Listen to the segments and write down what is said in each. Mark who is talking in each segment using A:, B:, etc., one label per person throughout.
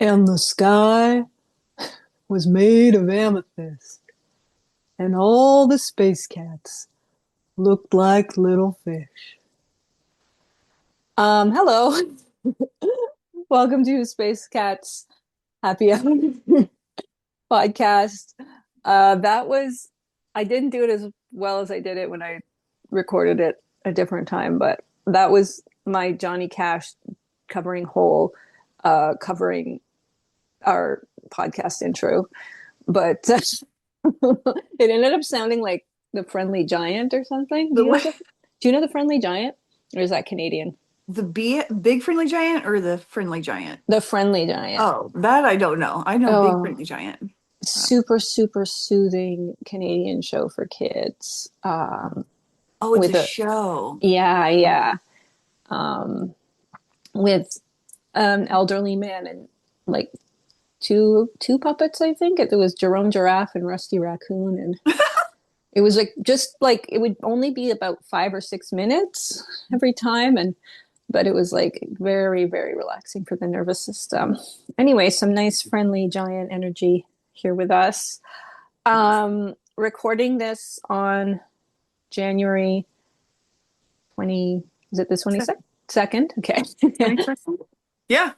A: And the sky was made of amethyst, and all the space cats looked like little fish. Hello. Welcome to Space Cats Happy Hour podcast. That was, I didn't do it as well as I did it when I recorded it a different time, but that was my Johnny Cash covering Hole, covering our podcast intro. But it ended up sounding like the Friendly Giant or something.
B: The what?
A: Do you know the Friendly Giant? Or is that Canadian?
B: The big friendly giant or the friendly giant?
A: The Friendly Giant.
B: Oh, that I don't know. I know big
A: Oh,
B: friendly giant.
A: super, super soothing Canadian show for kids.
B: Oh, it's a
A: With a,
B: show.
A: yeah, yeah. Um, with an elderly man and like two puppets, I think. It was Jerome Giraffe and Rusty Raccoon, and it was like just like it would only be about 5 or 6 minutes every time, and but it was like very, very relaxing for the nervous system. Anyway, some nice friendly giant energy here with us. Recording this on January 20, is it the 22nd? Okay.
B: 22nd? Yeah.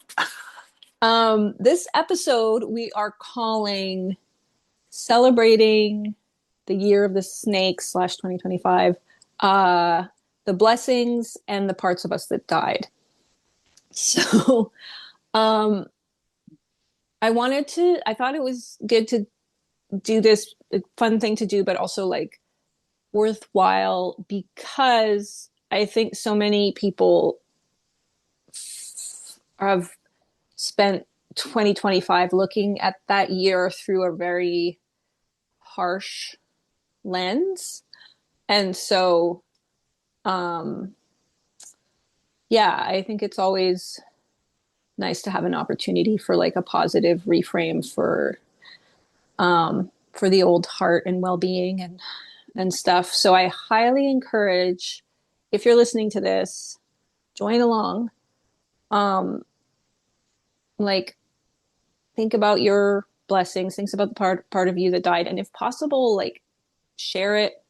A: This episode we are calling Celebrating the Year of the Snake slash 2025, the blessings and the parts of us that died. So, um, I thought it was good to do this fun thing to do, but also like worthwhile because I think so many people have spent 2025 looking at that year through a very harsh lens. And so, um, yeah, I think it's always nice to have an opportunity for like a positive reframe for the old heart and well-being and stuff. So I highly encourage, if you're listening to this, join along. Um, like think about your blessings, think about the part of you that died, and if possible, like share it,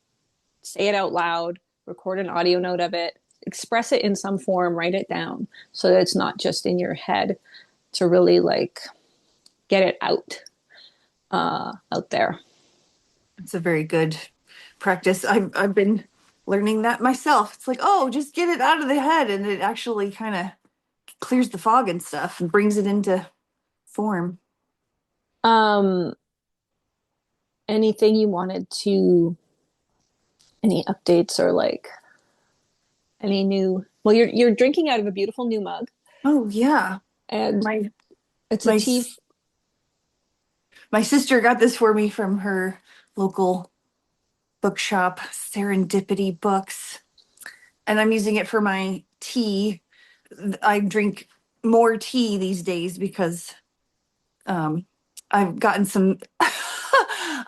A: say it out loud, record an audio note of it, express it in some form, write it down so that it's not just in your head, to really like get it out there.
B: It's a very good practice. I've been learning that myself. It's like, oh, just get it out of the head, and it actually kind of clears the fog and stuff and brings it into form.
A: Um, anything you wanted to, any updates or like any new? Well, you're drinking out of a beautiful new mug,
B: Oh yeah.
A: and
B: My
A: it's a
B: my
A: tea.
B: s- my sister got this for me from her local bookshop, Serendipity Books, and I'm using it for my tea. I drink more tea these days because um, I've gotten some.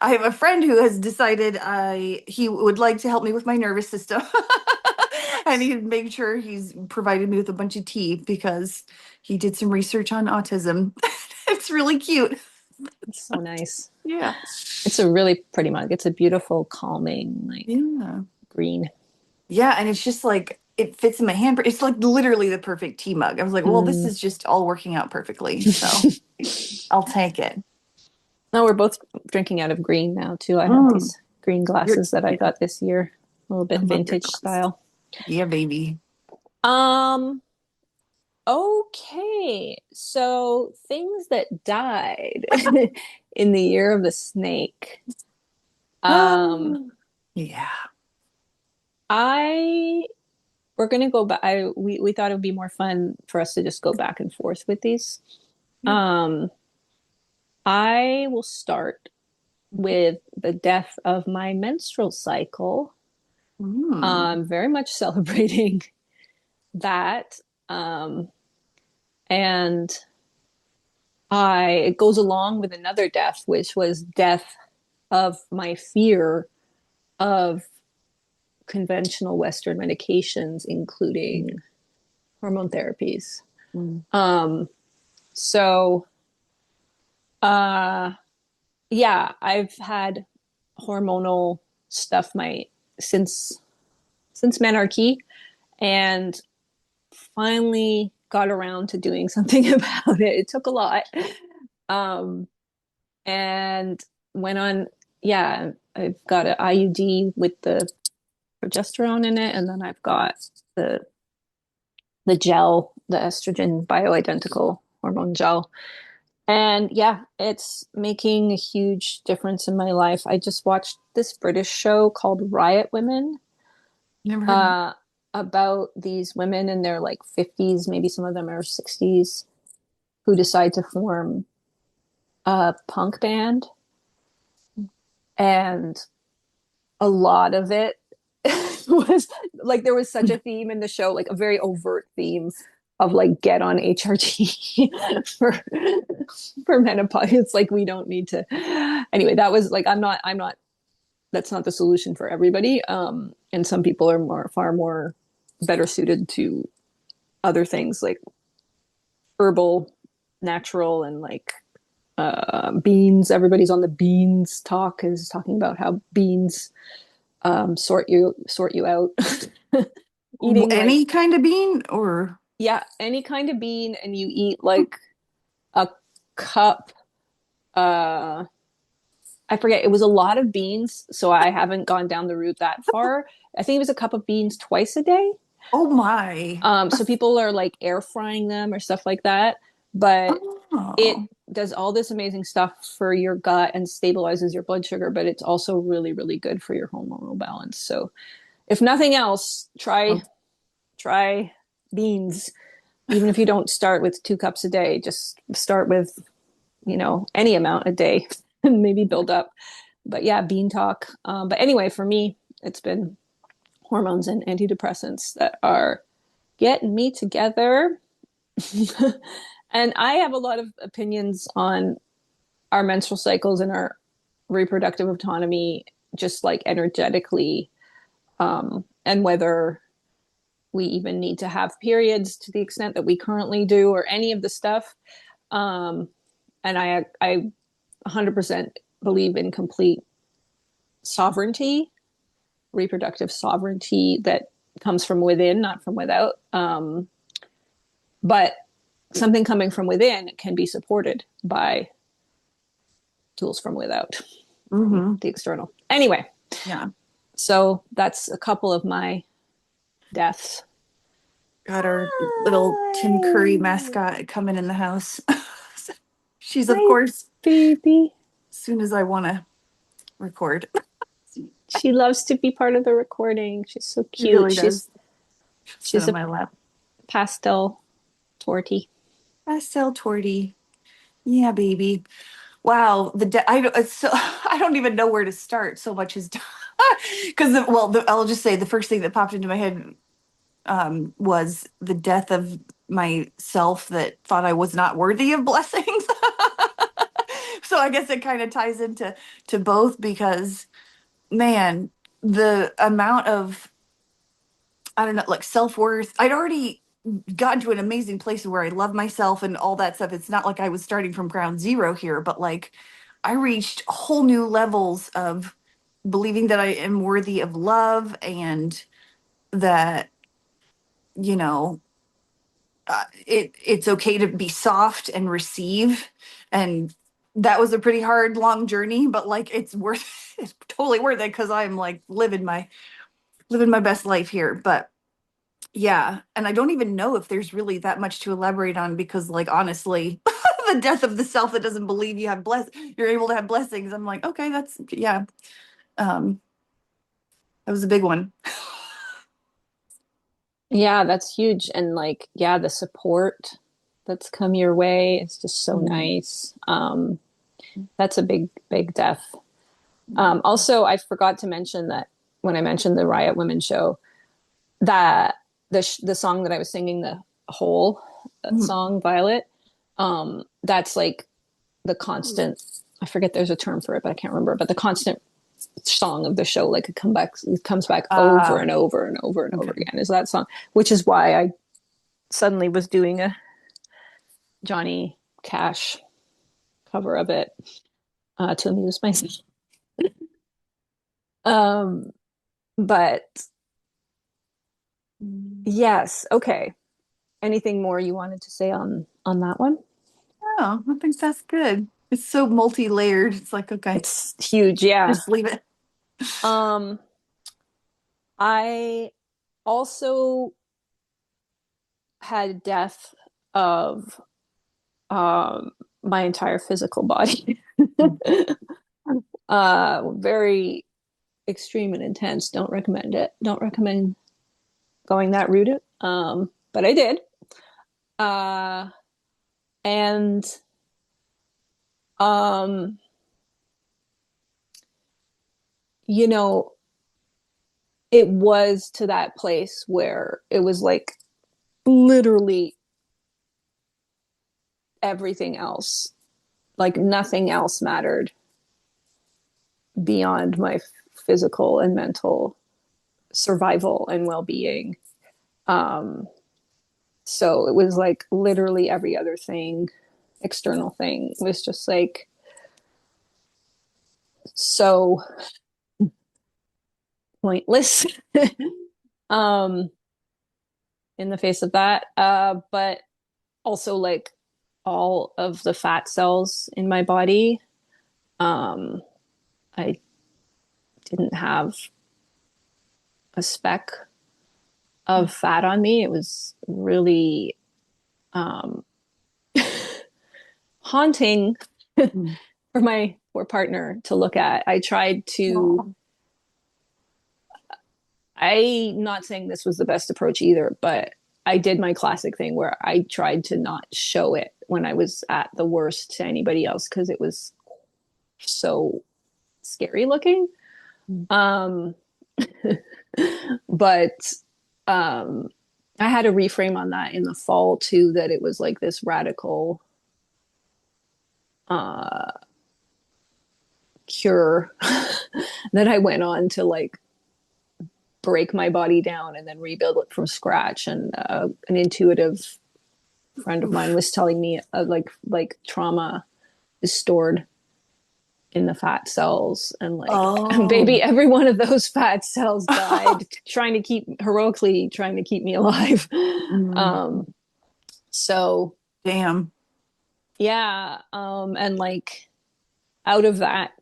B: I have a friend who has decided he would like to help me with my nervous system, and he made sure he's provided me with a bunch of tea because he did some research on autism. It's really cute.
A: It's so nice.
B: Yeah.
A: It's a really pretty mug. It's a beautiful, calming, like
B: Yeah.
A: green.
B: Yeah, and it's just like it fits in my hand. It's like literally the perfect tea mug. I was like, well, this
A: Mm.
B: is just all working out perfectly. So I'll take it.
A: No, we're both drinking out of green now too. I have
B: Mm.
A: these green
B: You're,
A: glasses that I
B: yeah,
A: got this year, a little
B: I
A: bit
B: love your
A: vintage
B: glass.
A: style.
B: Yeah, baby.
A: Um, okay. So things that died in the year of the snake. Um,
B: Um, yeah.
A: I we're gonna go back. We thought it would be more fun for us to just go back and forth with these.
B: Yeah.
A: Um, I will start with the death of my menstrual cycle.
B: Mm.
A: Very much celebrating that. Um, and it goes along with another death, which was death of my fear of conventional Western medications, including hormone therapies.
B: Mm.
A: Um, so Uh, yeah, I've had hormonal stuff my since since menarche, and finally got around to doing something about it. It took a lot. Um, and went on, yeah, I've got an IUD with the progesterone in it, and then I've got the the gel, the estrogen bioidentical hormone gel. And yeah, it's making a huge difference in my life. I just watched this British show called Riot Women,
B: Never heard of it.
A: uh, about these women in their like 50s, maybe some of them are 60s, who decide to form a punk band. And a lot of it was like there was such a theme in the show, like a very overt theme of like get on HRT for menopause. It's like we don't need to. Anyway, that was like I'm not that's not the solution for everybody. And some people are far more better suited to other things like herbal, natural, and like beans. Everybody's on the beans talk is talking about how beans sort you out. Eating like,
B: Any kind of bean or
A: yeah, any kind of bean, and you eat like a cup. Uh, I forget. It was a lot of beans, so I haven't gone down the route that far. I think it was a cup of beans twice a day.
B: oh my.
A: So people are like air frying them or stuff like that, but it
B: Oh,
A: does all this amazing stuff for your gut and stabilizes your blood sugar, but it's also really, really good for your hormonal balance. So if nothing else, try beans. Even if you don't start with 2 cups a day, just start with, any amount a day and maybe build up. But yeah, bean talk. But anyway, for me, it's been hormones and antidepressants that are getting me together. And I have a lot of opinions on our menstrual cycles and our reproductive autonomy, just like energetically, and whether we even need to have periods to the extent that we currently do, or any of the stuff. Um, and I 100% believe in complete sovereignty, reproductive sovereignty that comes from within, not from without. But something coming from within can be supported by tools from without, from
B: mm-hmm.
A: the external. Anyway,
B: Yeah.
A: so that's a couple of my deaths.
B: Got our little Tim Curry mascot coming in the house. She's, of
A: Hi,
B: course,
A: baby.
B: as soon as I want to record.
A: She loves to be part of the recording. She's so
B: She
A: cute.
B: really
A: She's
B: does. She'll sit
A: she's
B: on
A: a
B: my lap.
A: pastel tortie.
B: Pastel Torty. Yeah, baby. Wow. I don't even know where to start. So much is because I'll just say the first thing that popped into my head was the death of myself that thought I was not worthy of blessings. So I guess it kind of ties into to both because man, the amount of I don't know, like self-worth. I'd already gotten to an amazing place where I love myself and all that stuff. It's not like I was starting from ground zero here, but like I reached whole new levels of believing that I am worthy of love and that, you know, it's okay to be soft and receive. And that was a pretty hard, long journey, but like it's totally worth it because I'm like living my best life here. But yeah, and I don't even know if there's really that much to elaborate on because, like, honestly, the death of the self that doesn't believe you're able to have blessings. I'm like, okay, that's yeah. Um, that was a big one.
A: Yeah, that's huge. And like, yeah, the support that's come your way is just so
B: Mhm.
A: nice. That's a big, big death. Also, I forgot to mention that when I mentioned the Riot Women show, that the song that I was singing, the whole
B: Mhm.
A: song, Violet, that's like the constant. I forget there's a term for it, but I can't remember. But the constant song of the show, like it comes back over
B: Uh,
A: and over and over and over
B: okay.
A: again, is that song, which is why I suddenly was doing a Johnny Cash cover of it to amuse myself. Um, but yes, okay. Anything more you wanted to say on that one?
B: Oh, I think that's good. It's so multi-layered. It's like, okay,
A: It's huge, yeah.
B: just leave it.
A: Um, I also had death of my entire physical body. Very extreme and intense. Don't recommend it. Don't recommend going that route. But I did. Uh, and um, you know, it was to that place where it was like literally everything else, like nothing else mattered beyond my physical and mental survival and well-being. Um, so it was like literally every other thing, external thing was just like so pointless um in the face of that. But also like all of the fat cells in my body, um I didn't have a speck of fat on me. It was really um haunting
B: Mm.
A: for my poor partner to look at. I tried to,
B: Oh.
A: I'm not saying this was the best approach either, but I did my classic thing where I tried to not show it when I was at the worst to anybody else because it was so scary looking. Um, but um, I had a reframe on that in the fall too, that it was like this radical uh, cure that I went on to like break my body down and then rebuild it from scratch. And an intuitive friend of mine
B: Oof.
A: was telling me like trauma is stored in the fat cells, and like
B: Oh.
A: baby, every one of those fat cells died trying to keep heroically trying to keep me alive.
B: Mm.
A: um so
B: Damn.
A: yeah, and like out of that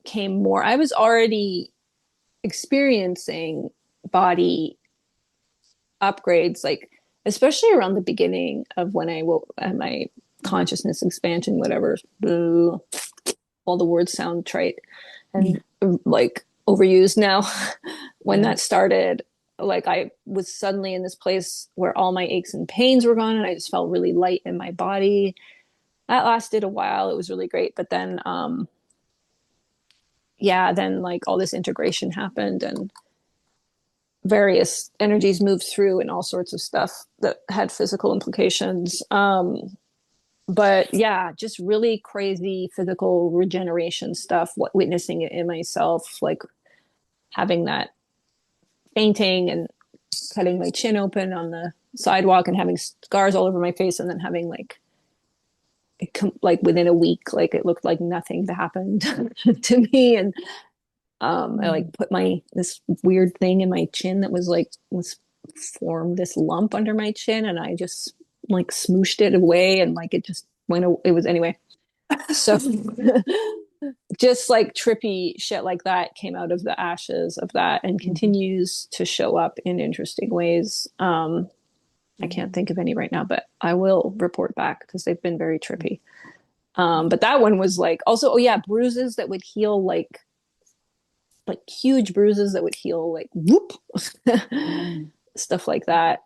A: came more. I was already experiencing body upgrades, like especially around the beginning of when I woke my consciousness expansion, whatever. Boo, all the words sound trite and like overused now. When
B: Yeah.
A: that started, like I was suddenly in this place where all my aches and pains were gone, and I just felt really light in my body. That lasted a while. It was really great, but then, yeah, then like all this integration happened, and various energies moved through and all sorts of stuff that had physical implications. But yeah, just really crazy physical regeneration stuff, what witnessing it in myself, like having that fainting and cutting my chin open on the sidewalk and having scars all over my face, and then having like within a week, like it looked like nothing happened to me. And I like
B: Mm.
A: put my this weird thing in my chin that was formed this lump under my chin, and I just like smooshed it away, and like it just went. It was anyway. So just like trippy shit like that came out of the ashes of that and continues to show up in interesting ways. I can't think of any right now, but I will report back because they've been very trippy. But that one was like also, oh yeah, bruises that would heal like huge bruises that would heal like whoop
B: Mm.
A: stuff like that.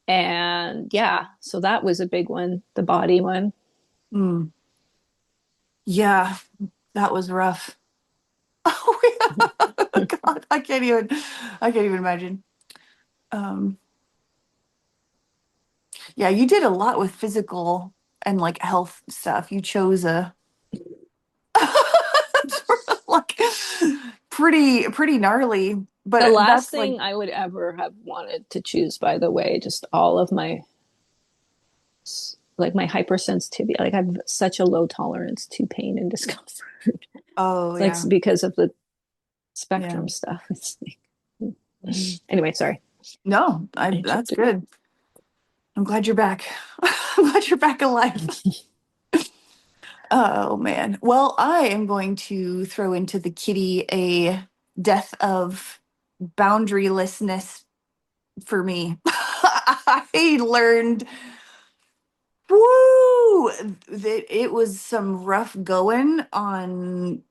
A: And yeah, so that was a big one, the body one.
B: Mm. Yeah, that was rough. Oh yeah. God, I can't even imagine. Um, yeah, you did a lot with physical and like health stuff. You chose a like pretty gnarly,
A: The
B: but
A: last
B: that's like
A: thing I would ever have wanted to choose, by the way, just all of my like my hypersensitivity. Like I have such a low tolerance to pain and discomfort.
B: Oh,
A: Like
B: yeah.
A: because of the
B: Yeah.
A: spectrum stuff. It's like, anyway, sorry.
B: No,
A: I
B: that's
A: interrupted.
B: good. I'm glad you're back. I'm glad you're back alive. Oh man. Well, I am going to throw into the kitty a death of boundarylessness for me. I learned, woo, that it was some rough going on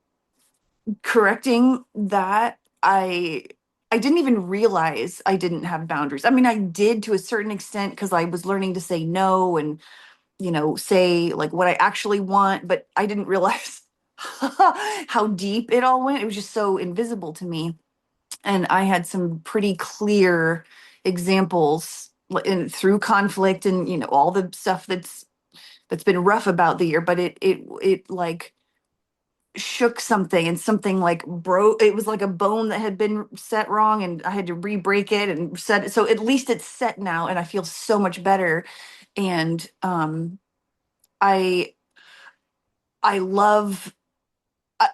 B: correcting that. I didn't even realize I didn't have boundaries. I mean, I did to a certain extent because I was learning to say no and, say like what I actually want, but I didn't realize how deep it all went. It was just so invisible to me. And I had some pretty clear examples through conflict and all the stuff that's been rough about the year, but it like shook something and something like broke. It was like a bone that had been set wrong and I had to re-break it and set it. So at least it's set now and I feel so much better. And I I love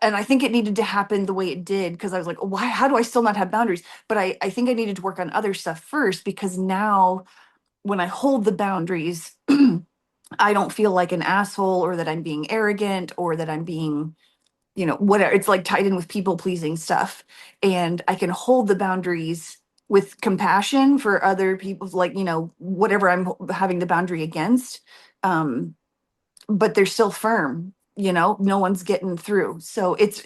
B: and I think it needed to happen the way it did because I was like, why, how do I still not have boundaries? But I think I needed to work on other stuff first because now when I hold the boundaries, I don't feel like an asshole or that I'm being arrogant or that I'm being, whatever. It's like tied in with people pleasing stuff. And I can hold the boundaries with compassion for other people, like, whatever I'm having the boundary against. Um, but they're still firm, no one's getting through. So it's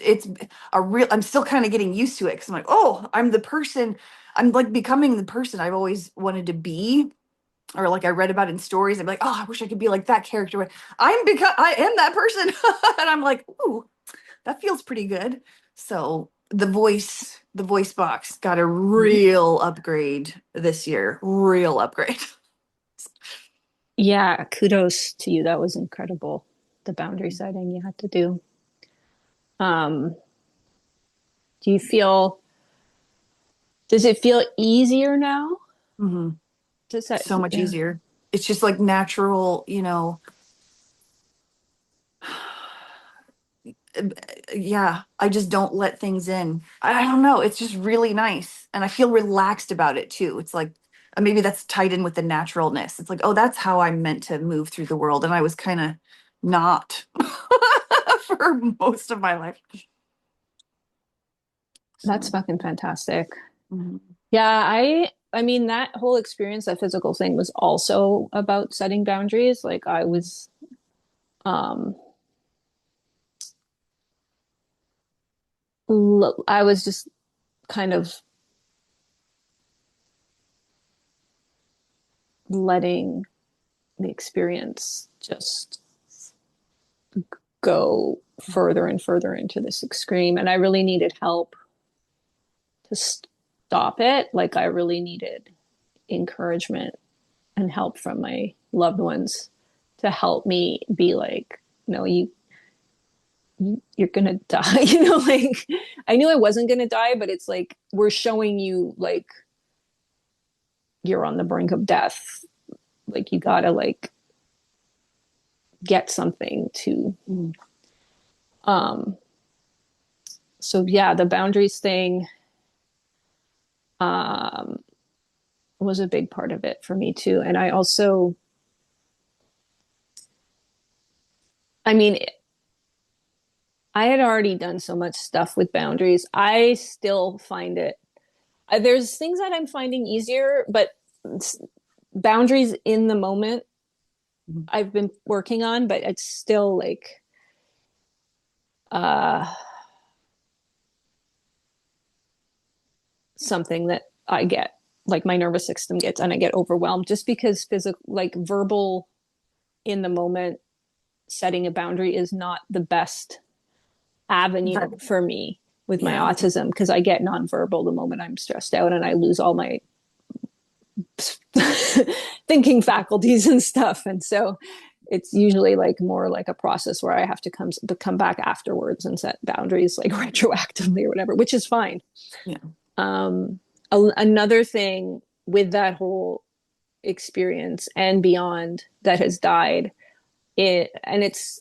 B: a real, I'm still kind of getting used to it because I'm like, oh, I'm like becoming the person I've always wanted to be, or like I read about in stories. I'm like, oh, I wish I could be like that character. I am that person. And I'm like, ooh, that feels pretty good. So the voice box got a real upgrade this year. Real upgrade.
A: Yeah, kudos to you. That was incredible. The boundary setting you had to do. Um, do you feel, does it feel easier now?
B: Hmm.
A: Does that,
B: So much
A: yeah,
B: easier. It's just like natural, yeah, I just don't let things in. I don't know. It's just really nice. And I feel relaxed about it too. It's like maybe that's tied in with the naturalness. It's like, oh, that's how I'm meant to move through the world. And I was kind of not for most of my life.
A: that's
B: So,
A: fucking fantastic.
B: mhm.
A: Yeah, I mean that whole experience, that physical thing was also about setting boundaries. Like um I was just kind of letting the experience just go further and further into this extreme. And I really needed help to stop it. Like I really needed encouragement and help from my loved ones to help me be like, no, you're gonna die. Like I knew I wasn't gonna die, but it's like we're showing you like you're on the brink of death. Like you gotta like get something to
B: Mm.
A: um so yeah, the boundaries thing um was a big part of it for me too. And I also, I mean, I had already done so much stuff with boundaries. I still find it, there's things that I'm finding easier, but boundaries in the moment I've been working on, but it's still like, uh, something that I get, like my nervous system gets, and I get overwhelmed just because physical, like verbal in the moment setting a boundary is not the best avenue
B: That,
A: for me with my
B: yeah.
A: autism because I get nonverbal the moment I'm stressed out and I lose all my thinking faculties and stuff. And so it's usually like more like a process where I have to come back afterwards and set boundaries like retroactively or whatever, which is fine.
B: Yeah.
A: Another thing with that whole experience and beyond that has died. And it's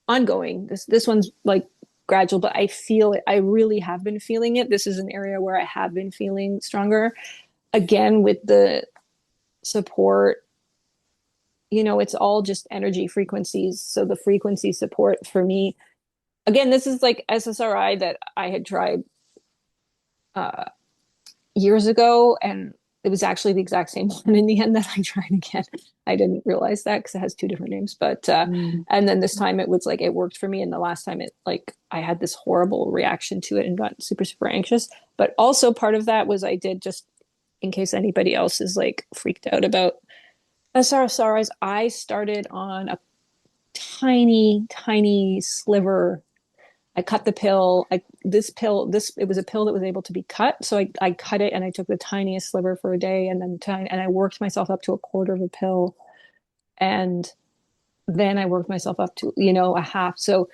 A: ongoing. This one's like gradual, but I feel it. I really have been feeling it. This is an area where I have been feeling stronger. Again, with the support, it's all just energy frequencies. So the frequency support for me, again, this is like SSRI that I had tried uh, years ago, and it was actually the exact same one in the end that I tried again. I didn't realize that because it has two different names, but
B: Mm.
A: and then this time it was like it worked for me, and the last time it like I had this horrible reaction to it and got super anxious. But also part of that was I did, just in case anybody else is like freaked out about SRSRIs, I started on a tiny sliver. I cut the pill. It was a pill that was able to be cut. So I cut it and I took the tiniest sliver for a day, and and I worked myself up to a quarter of a pill. And then I worked myself up to, a half. So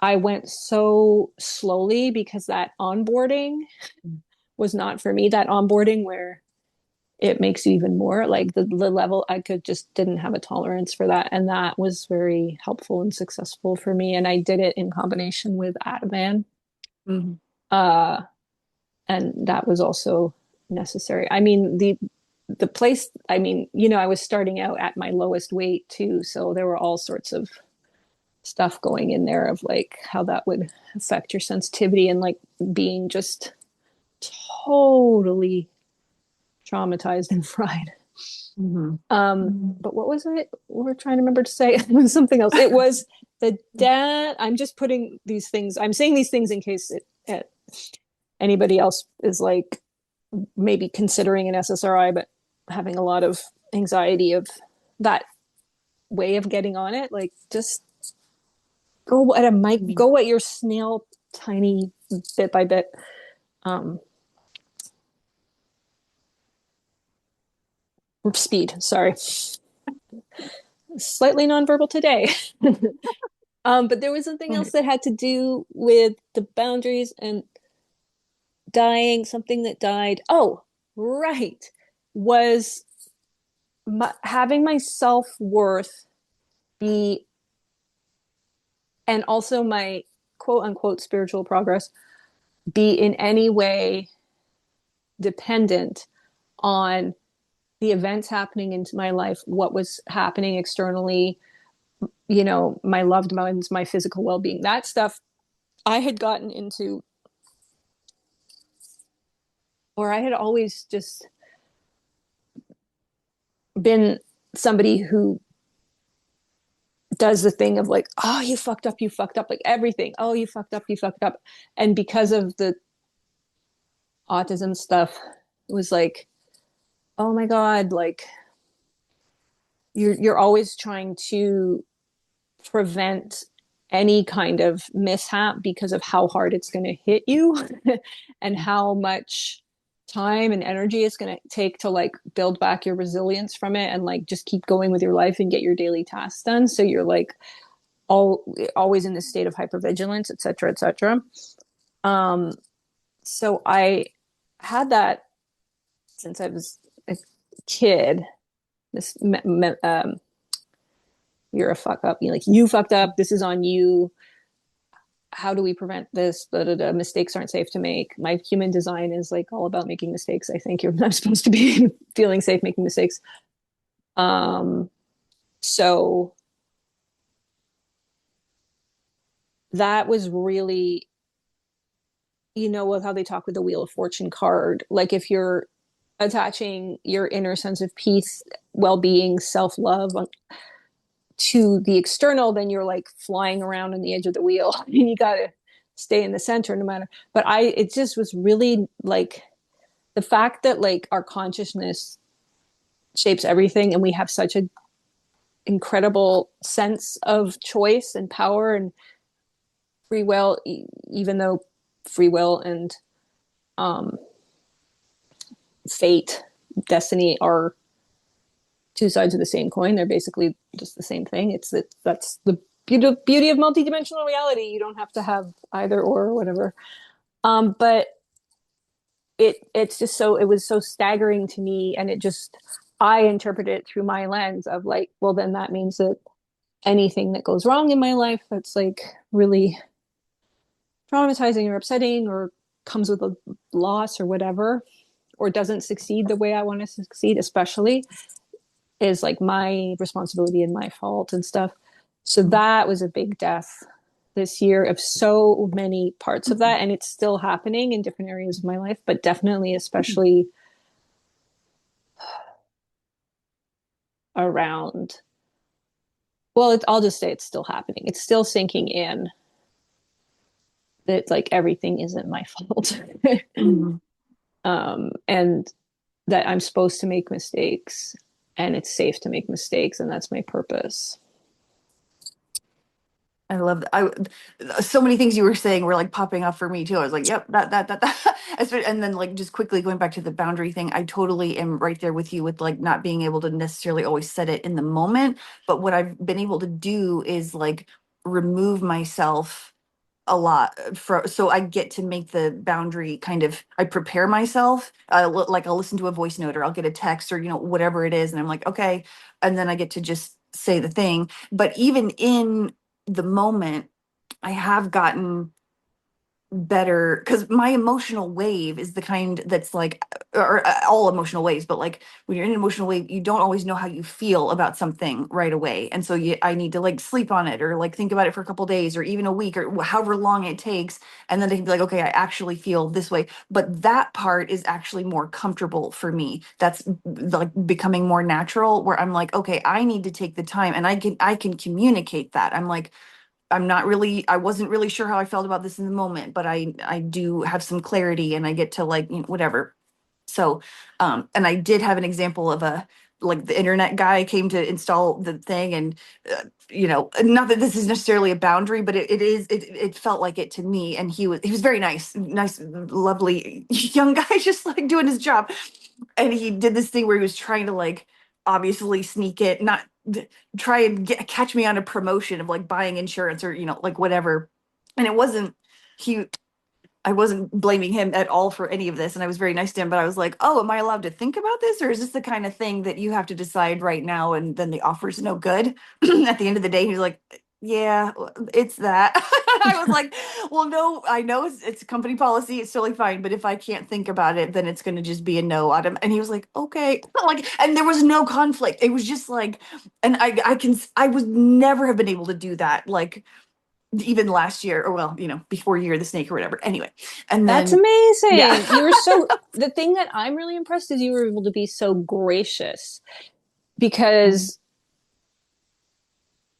A: I went so slowly because that onboarding was not for me. That onboarding where it makes you even more like the level, I could just didn't have a tolerance for that. And that was very helpful and successful for me. And I did it in combination with Ativan.
B: Mhm.
A: Uh, and that was also necessary. I mean, the place, I mean, I was starting out at my lowest weight too, so there were all sorts of stuff going in there of like how that would affect your sensitivity, and like being just totally traumatized and fried.
B: Mhm.
A: But what was it we were trying to remember to say? It was something else. It was the dad. I'm just putting these things, I'm saying these things in case anybody else is like maybe considering an SSRI, but having a lot of anxiety of that way of getting on it. Like, just go at a mic,
B: Mhm.
A: go at your snail tiny bit by bit. Um, Speed, sorry. Slightly nonverbal today. But there was something else
B: Right.
A: that had to do with the boundaries and dying, something that died. Oh, right. Was having my self worth be, and also my quote unquote spiritual progress be in any way dependent on the events happening into my life, what was happening externally, my loved ones, my physical well being, that stuff I had gotten into, or I had always just been somebody who does the thing of like, oh, you fucked up, like everything. Oh, you fucked up, you fucked up. And because of the autism stuff, it was like, oh my God, like you're always trying to prevent any kind of mishap because of how hard it's going to hit you and how much time and energy it's going to take to like build back your resilience from it and like just keep going with your life and get your daily tasks done, so you're like always in this state of hypervigilance, etc., etc. um so I had that since I was a kid. This you're a fuck up, like you fucked up, this is on you, how do we prevent this? Mistakes aren't safe to make. My human design is like all about making mistakes. I think you're not supposed to be feeling safe making mistakes. Um, so that was really, with how they talk with the Wheel of Fortune card. Like if you're attaching your inner sense of peace, well-being, self-love to the external, then you're like flying around on the edge of the wheel, and you got to stay in the center no matter. But it just was really like the fact that like our consciousness shapes everything, and we have such an incredible sense of choice and power and free will, even though free will and um, fate, destiny are two sides of the same coin. They're basically just the same thing. That's the beauty of multidimensional reality. You don't have to have either or whatever. But it's just so, it was so staggering to me, and it just, I interpret it through my lens of like, well, then that means that anything that goes wrong in my life that's like really traumatizing or upsetting or comes with a loss or whatever, or doesn't succeed the way I want to succeed, especially, is like my responsibility and my fault and stuff. So that was a big death this year of so many parts of that. And it's still happening in different areas of my life, but definitely, especially around, well, I'll just say it's still happening. It's still sinking in that like everything isn't my fault.
B: Mhm.
A: And that I'm supposed to make mistakes and it's safe to make mistakes. And that's my purpose.
B: I love that. So many things you were saying were like popping up for me too. I was like, yep, that. And then like just quickly going back to the boundary thing, I totally am right there with you with like not being able to necessarily always set it in the moment. But what I've been able to do is like remove myself a lot for so I get to make the boundary kind of I prepare myself like I'll listen to a voice note or I'll get a text or whatever it is and I'm like okay and then I get to just say the thing but even in the moment I have gotten better because my emotional wave is the kind that's like or all emotional waves but like when you're in an emotional wave you don't always know how you feel about something right away and so I need to like sleep on it or like think about it for a couple days or even a week or however long it takes and then they can be like okay I actually feel this way but that part is actually more comfortable for me that's like becoming more natural where I'm like okay I need to take the time and I can communicate that I'm like I wasn't really sure how I felt about this in the moment, but I do have some clarity and I get to like, whatever. So, and I did have an example of a, like the internet guy came to install the thing and, not that this is necessarily a boundary, but it felt like it to me. And he was very nice, lovely young guy, just like doing his job. And he did this thing where he was trying to like, obviously sneak it, not try and catch me on a promotion of like buying insurance or like whatever and it wasn't he I wasn't blaming him at all for any of this and I was very nice to him but I was like oh am I allowed to think about this or is this the kind of thing that you have to decide right now and then the offer's no good at the end of the day he was like yeah it's that I was like well no I know it's a company policy it's totally fine but if I can't think about it then it's going to just be a no autumn and he was like okay like and there was no conflict it was just like and I would never have been able to do that like even last year or well before Year of the Snake or whatever anyway and
A: That's
B: then yeah
A: amazing. You were so, the thing that I'm really impressed is you were able to be so gracious because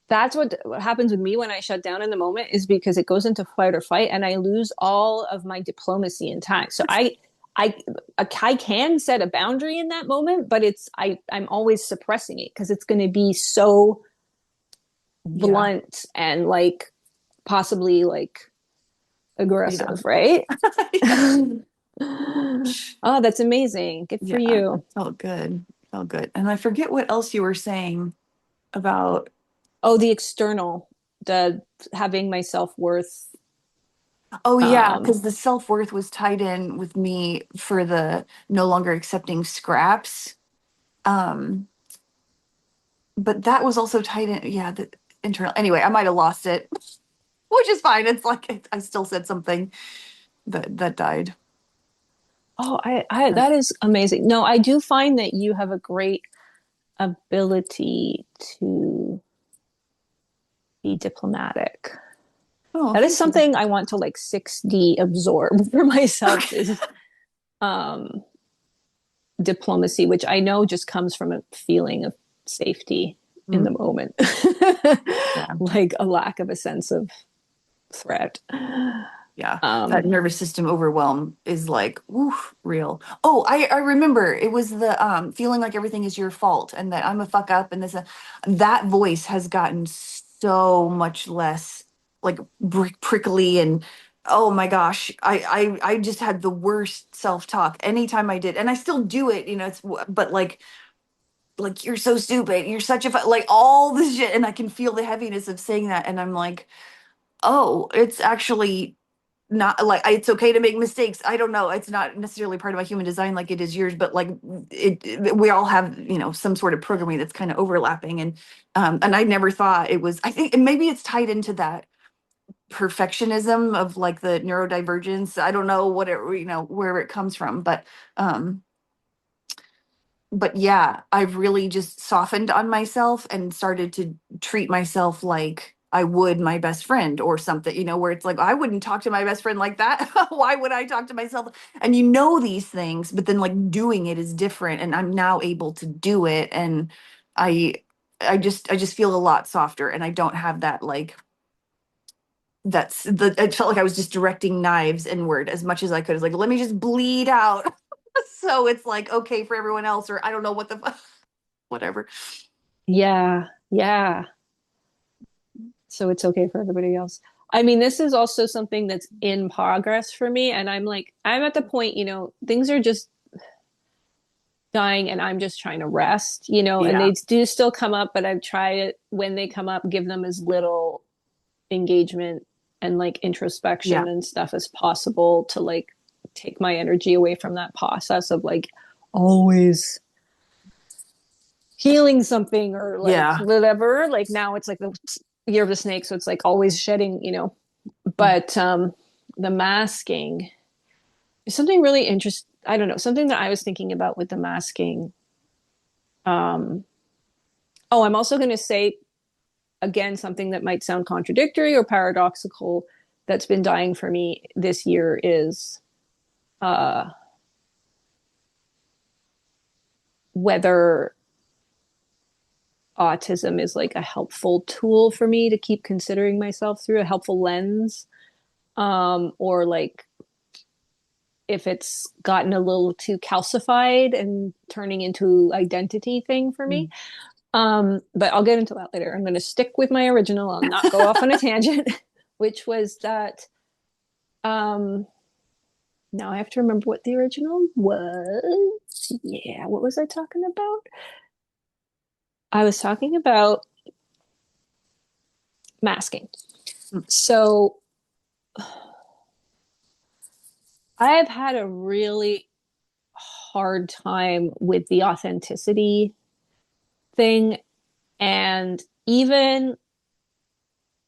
A: that's what happens with me when I shut down in the moment is because it goes into fight or fight and I lose all of my diplomacy intact. So I I can set a boundary in that moment, but I'm always suppressing it because it's going to be so
B: yeah
A: blunt and like possibly like
B: yeah
A: aggressive, right?
B: yeah
A: Oh, that's amazing. Good for
B: yeah
A: you.
B: it felt good and I forget what else you were saying about
A: Oh, the external, the having my self-worth.
B: oh yeah
A: Um,
B: because the self-worth was tied in with me for the no longer accepting scraps um but that was also tied in yeah the internal anyway I might have lost it which is fine it's like I still said something that died
A: oh, I that is amazing. No, I do find that you have a great ability to be diplomatic.
B: oh
A: That is
B: thank you
A: something I want to like 6D absorb for myself
B: okay
A: is um diplomacy, which I know just comes from a feeling of safety in the
B: Mm,
A: moment.
B: yeah
A: Like a lack of a sense of threat.
B: yeah that
A: Um,
B: nervous system overwhelm is like oof, real oh I remember it was the feeling like everything is your fault and that I'm a fuck up and this that voice has gotten so much less like prickly and oh my gosh I just had the worst self-talk anytime I did and I still do it it's but like you're so stupid you're such a like all this shit and I can feel the heaviness of saying that and I'm like oh it's actually not like it's okay to make mistakes. I don't know. It's not necessarily part of my human design like it is yours, but like we all have, some sort of programming that's kind of overlapping. And I never thought it was, I think, and maybe it's tied into that perfectionism of like the neurodivergence. I don't know what it, where it comes from, um, but yeah, I've really just softened on myself and started to treat myself like I would my best friend or something, where it's like, I wouldn't talk to my best friend like that. Why would I talk to myself? And these things, but then like doing it is different. And I'm now able to do it. And I, I just feel a lot softer, and I don't have that like, it felt like I was just directing knives inward as much as I could. It's like, let me just bleed out. So it's like, okay for everyone else, or I don't know what whatever.
A: Yeah, yeah. So it's okay for everybody else. I mean, this is also something that's in progress for me. And I'm like, I'm at the point, things are just dying and I'm just trying to rest, and
B: Yeah.
A: they do still come up, but I've tried it when they come up, give them as little engagement and like
B: Yeah.
A: introspection and stuff as possible to like take my energy away from that process of like always healing something or like
B: Yeah.
A: whatever. Like now it's like the year of the snake, so it's like always shedding. But the masking is something really interesting. I don't know, something that I was thinking about with the masking. Um, oh, I'm also going to say again something that might sound contradictory or paradoxical that's been dying for me this year is uh, whether autism is like a helpful tool for me to keep considering myself through a helpful lens, or like if it's gotten a little too calcified and turning into identity thing for me. But I'll get into that later. I'm going to stick with my original. I'll not go off on a tangent, which was that. Um, Now I have to remember what the original was. Yeah, what was I talking about? I was talking about masking. So I've had a really hard time with the authenticity thing. And even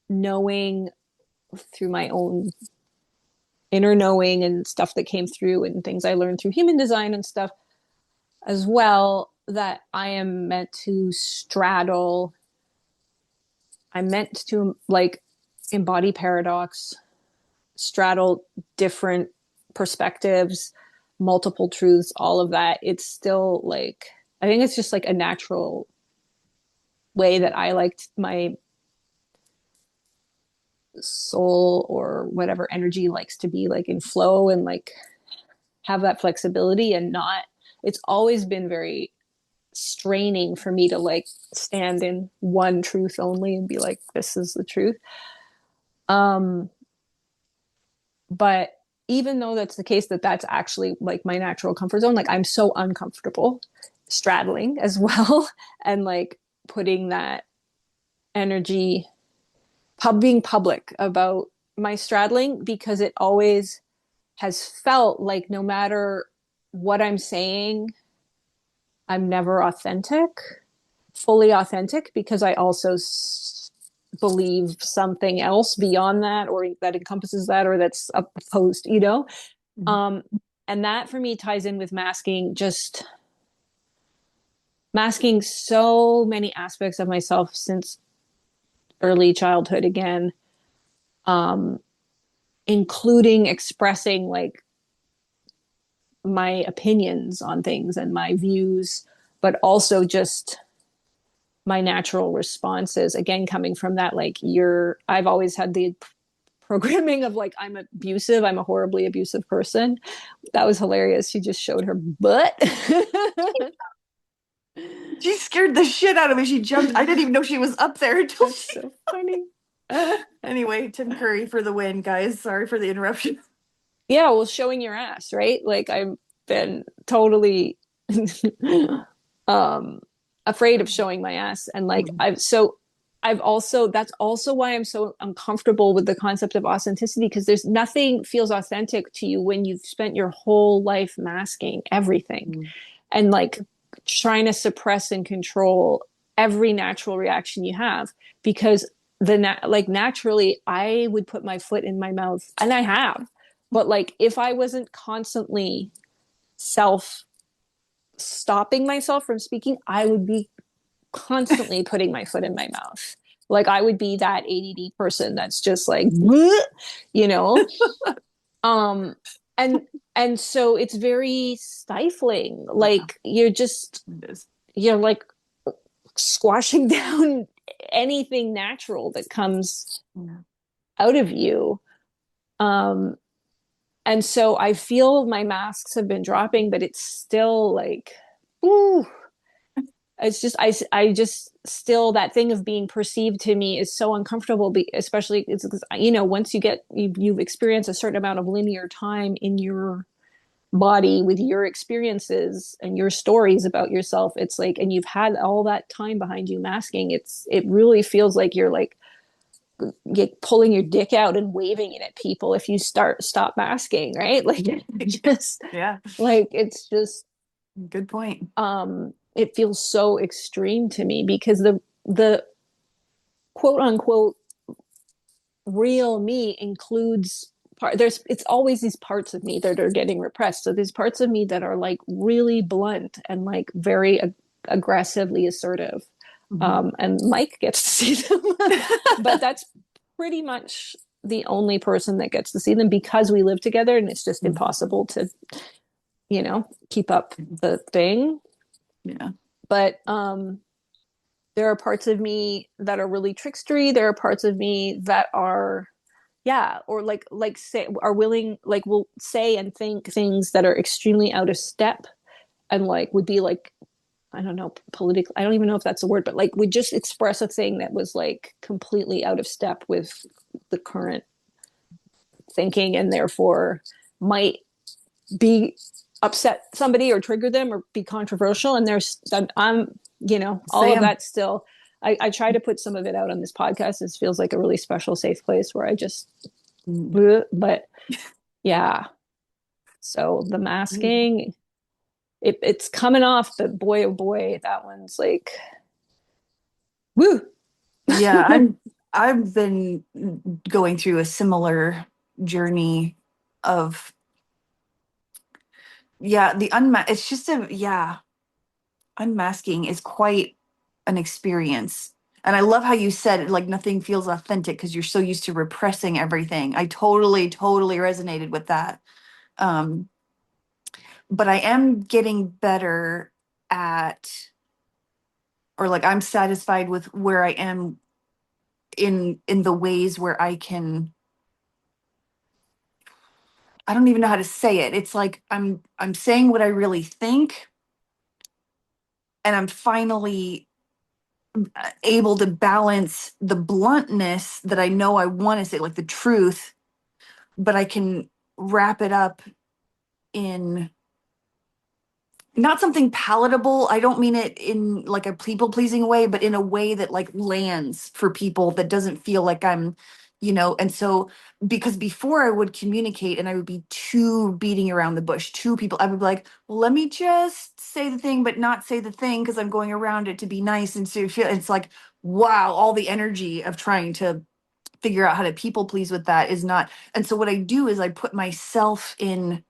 A: knowing through my own inner knowing and stuff that came through and things I learned through human design and stuff as well, that I am meant to straddle, I'm meant to like embody paradox, straddle different perspectives, multiple truths, all of that. It's still like, I think it's just like a natural way that I liked my soul or whatever energy likes to be like in flow and like have that flexibility and not, it's always been very straining for me to like stand in one truth only and be like, this is the truth. Um, but even though that's the case, that's actually like my natural comfort zone, like I'm so uncomfortable straddling as well and like putting that energy being public about my straddling because it always has felt like no matter what I'm saying, I'm never authentic, fully authentic, because I also believe something else beyond that or that encompasses that or that's opposed.
B: Mhm.
A: Um, and that for me ties in with masking, just masking so many aspects of myself since early childhood again, um, including expressing like my opinions on things and my views, but also just my natural responses. Again, coming from that, like I've always had the programming of like, I'm abusive, I'm a horribly abusive person. That was hilarious. She just showed her butt.
B: She scared the shit out of me. She jumped. I didn't even know she was up there until
A: That's
B: she.
A: so funny.
B: Anyway, Tim Curry for the win, guys. Sorry for the interruption.
A: Yeah, well, showing your ass, right? Like I've been totally um afraid of showing my ass and like
B: Mhm.
A: I've so that's also why I'm so uncomfortable with the concept of authenticity, because there's nothing feels authentic to you when you've spent your whole life masking everything
B: Mm.
A: and like trying to suppress and control every natural reaction you have. Because like naturally I would put my foot in my mouth, and I have, but like if I wasn't constantly self stopping myself from speaking, I would be constantly putting my foot in my mouth. Like I would be that ADD person that's just like, you know, um, and and so it's very stifling.
B: Yeah,
A: Like you're just
B: it is.
A: you're like squashing down anything natural that comes
B: Yeah.
A: out of you. Um, and so I feel my masks have been dropping, but it's still like, ooh, it's just I just still, that thing of being perceived to me is so uncomfortable, especially it's because once you've experienced a certain amount of linear time in your body with your experiences and your stories about yourself, it's like, and you've had all that time behind you masking, it really feels like you're like pulling your dick out and waving it at people if you stop masking, right? Like just
B: Yeah,
A: like it's just
B: good point.
A: it feels so extreme to me, because the quote unquote real me includes there's it's always these parts of me that are getting repressed. So there's parts of me that are like really blunt and like very aggressively assertive.
B: Mhm.
A: And Mike gets to see them, but that's pretty much the only person that gets to see them, because we live together and it's just impossible to keep up the thing.
B: Yeah.
A: But there are parts of me that are really trickstery. There are parts of me that are, yeah, or like say are willing, like will say and think things that are extremely out of step, and like would be like, I don't know, political, I don't even know if that's a word, but like would just express a thing that was like completely out of step with the current thinking, and therefore might be upset somebody or trigger them or be controversial. And I'm all of
B: Same.
A: that still, I try to put some of it out on this podcast. It feels like a really special safe place where I just
B: Mm.
A: but yeah. So the masking, it's coming off, but boy oh boy, that one's like woo.
B: Yeah, I've been going through a similar journey of, yeah, it's just a, yeah, unmasking is quite an experience. And I love how you said like nothing feels authentic because you're so used to repressing everything. I totally, totally resonated with that. Um, but I am getting better at, or like I'm satisfied with where I am in the ways where I don't even know how to say it. It's like I'm saying what I really think, and I'm finally able to balance the bluntness that I know I want to say, like the truth, but I can wrap it up in not something palatable. I don't mean it in like a people pleasing way, but in a way that like lands for people that doesn't feel like and so because before I would communicate and I would be too beating around the bush, two people, I would be like, well, let me just say the thing, but not say the thing because I'm going around it to be nice and to feel it's like, wow, all the energy of trying to figure out how to people please with that is not. And so what I do is I put myself in,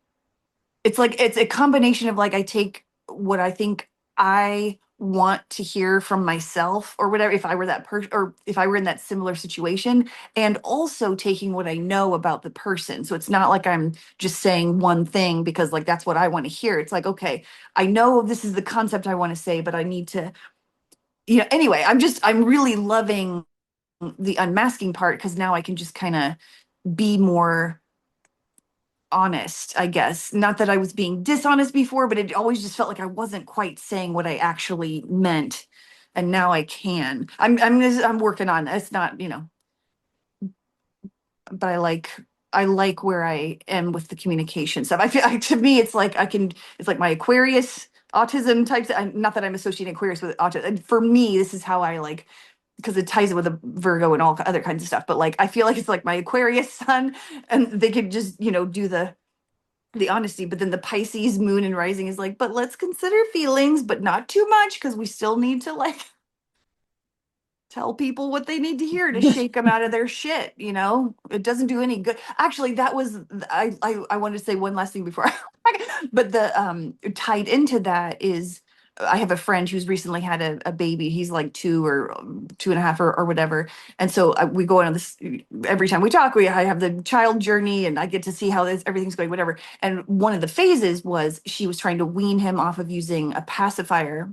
B: it's like it's a combination of like I take what I think I want to hear from myself or whatever if I were that person or if I were in that similar situation, and also taking what I know about the person. So it's not like I'm just saying one thing because like that's what I want to hear. It's like, okay, I know this is the concept I want to say, but I need to, anyway, I'm really loving the unmasking part because now I can just kind of be more honest, I guess. Not that I was being dishonest before, but it always just felt like I wasn't quite saying what I actually meant. And now I can. I'm working on it. It's not, but I like where I am with the communication stuff. I feel to me it's like it's like my Aquarius autism types. Not that I'm associating Aquarius with autism. For me, this is how I like because it ties in with a Virgo and all other kinds of stuff. But like, I feel like it's like my Aquarius sun, and they could just, do the honesty. But then the Pisces moon and rising is like, but let's consider feelings, but not too much, because we still need to like tell people what they need to hear to shake them out of their shit. It doesn't do any good. Actually, that was I wanted to say one last thing before but the tied into that is, I have a friend who's recently had a baby. He's like 2 or 2.5, or whatever. And so we go on this every time we talk. I have the child journey, and I get to see how everything's going, whatever. And one of the phases was she was trying to wean him off of using a pacifier,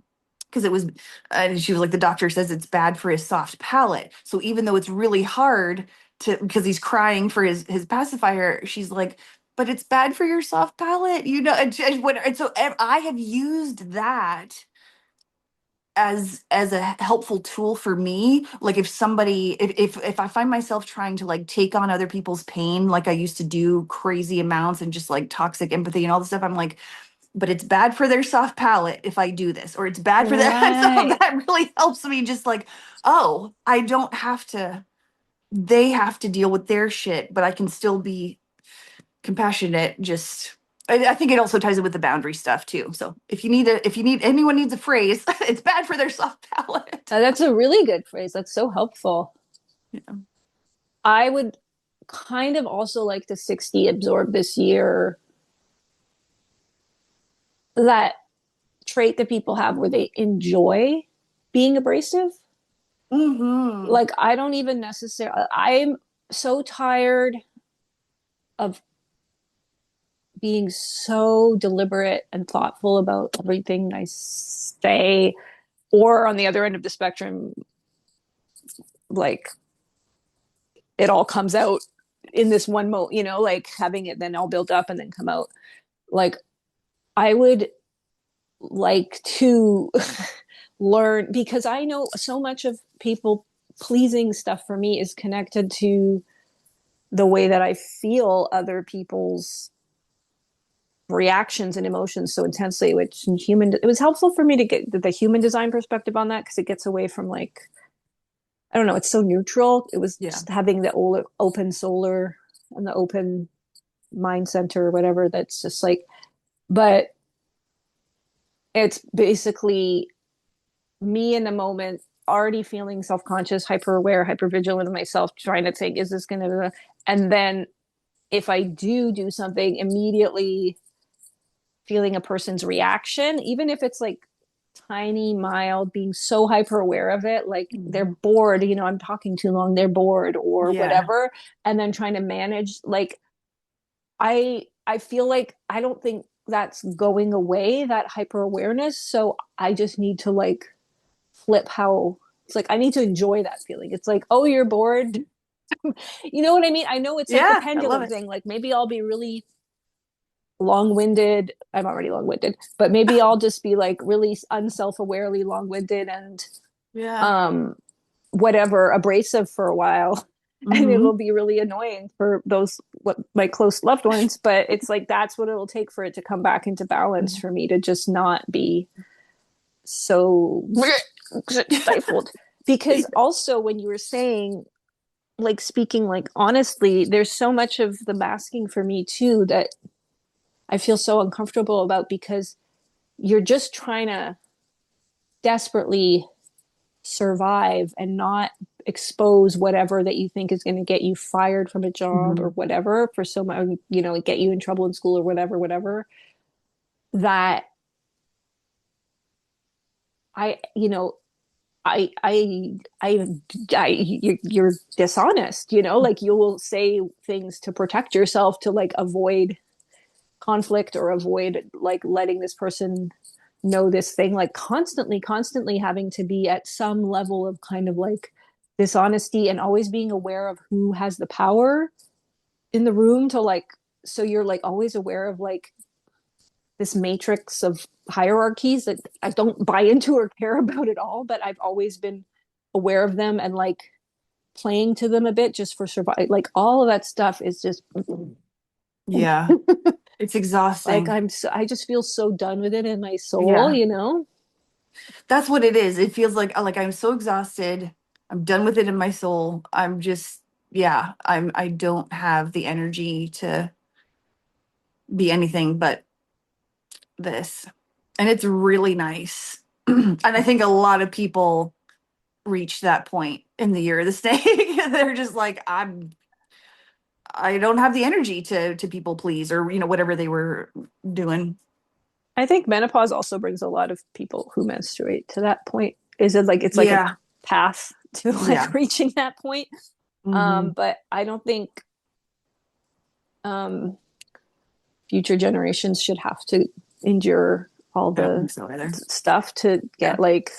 B: because it was, and she was like, the doctor says it's bad for his soft palate. So even though it's really hard because he's crying for his pacifier, she's like, but it's bad for your soft palate, and so I have used that as a helpful tool for me. Like, if somebody, if I find myself trying to like take on other people's pain, like I used to do crazy amounts, and just like toxic empathy and all this stuff, I'm like, but it's bad for their soft palate if I do this, or it's bad for that. So
A: Right.
B: that really helps me, just like, oh, I don't have to, they have to deal with their shit, but I can still be compassionate. Just, I think it also ties in with the boundary stuff too. So anyone needs a phrase, it's bad for their soft palate.
A: That's a really good phrase. That's so helpful.
B: Yeah.
A: I would kind of also like to 60 absorb this year that trait that people have where they enjoy being abrasive.
B: Mm-hmm.
A: Like, I don't even necessarily, I'm so tired of being so deliberate and thoughtful about everything I say, or on the other end of the spectrum, like it all comes out in this one moment, like having it then all built up and then come out. Like, I would like to learn, because I know so much of people pleasing stuff for me is connected to the way that I feel other people's reactions and emotions so intensely, which in human, it was helpful for me to get the human design perspective on that, because it gets away from like, I don't know, it's so neutral. It was
B: Yeah.
A: just having the open solar and the open mind center or whatever, that's just like, but it's basically me in the moment, already feeling self-conscious, hyper aware, hyper vigilant of myself, trying to think, is this gonna, and then if I do something, immediately feeling a person's reaction, even if it's like tiny, mild, being so hyper aware of it, like they're
B: Mhm.
A: bored, I'm talking too long, they're bored or
B: Yeah.
A: whatever, and then trying to manage, like, I feel like I don't think that's going away, that hyper awareness. So I just need to like flip how it's like I need to enjoy that feeling. It's like, oh, you're bored. You know what I mean? I know it's like the
B: Yeah, I love
A: pendulum
B: it.
A: thing. Like, maybe I'll be really long-winded. I'm already long-winded, but maybe I'll just be like really unself-awarely long-winded and
B: Yeah.
A: um whatever, abrasive for a while. And it will
B: Mm-hmm.
A: be really annoying for those what my close loved ones, but it's like that's what it'll take for it to come back into balance, for me to just not be so stifled. Because also, when you were saying, like, speaking like honestly, there's so much of the masking for me too that I feel so uncomfortable about, because you're just trying to desperately survive and not expose whatever that you think is going to get you fired from a job or
B: Mm-hmm.
A: whatever, for so much, get you in trouble in school or whatever, that I, I, you're dishonest, like you will say things to protect yourself, to like avoid conflict, or avoid like letting this person know this thing, like constantly having to be at some level of kind of like dishonesty, and always being aware of who has the power in the room, to like, so you're like always aware of like this matrix of hierarchies that I don't buy into or care about at all, but I've always been aware of them and like playing to them a bit just for survival. Like, all of that stuff is just
B: Yeah. It's
A: like,
B: exhausting.
A: I just feel so done with it in my soul,
B: Yeah.
A: you know?
B: That's what it is. It feels like I'm so exhausted. I'm done with it in my soul. I'm just, yeah, I don't have the energy to be anything but this. And it's really nice. And I think a lot of people reach that point in the year of the snake. They're just like, I don't have the energy to people please, or whatever they were doing.
A: I think menopause also brings a lot of people who menstruate to that point. Is it like it's like a
B: Yeah.
A: path to like
B: Yeah.
A: reaching that point?
B: Hmm.
A: But I don't think um, future generations should have to endure all
B: I don't
A: the
B: think so either.
A: stuff to
B: Yeah.
A: get like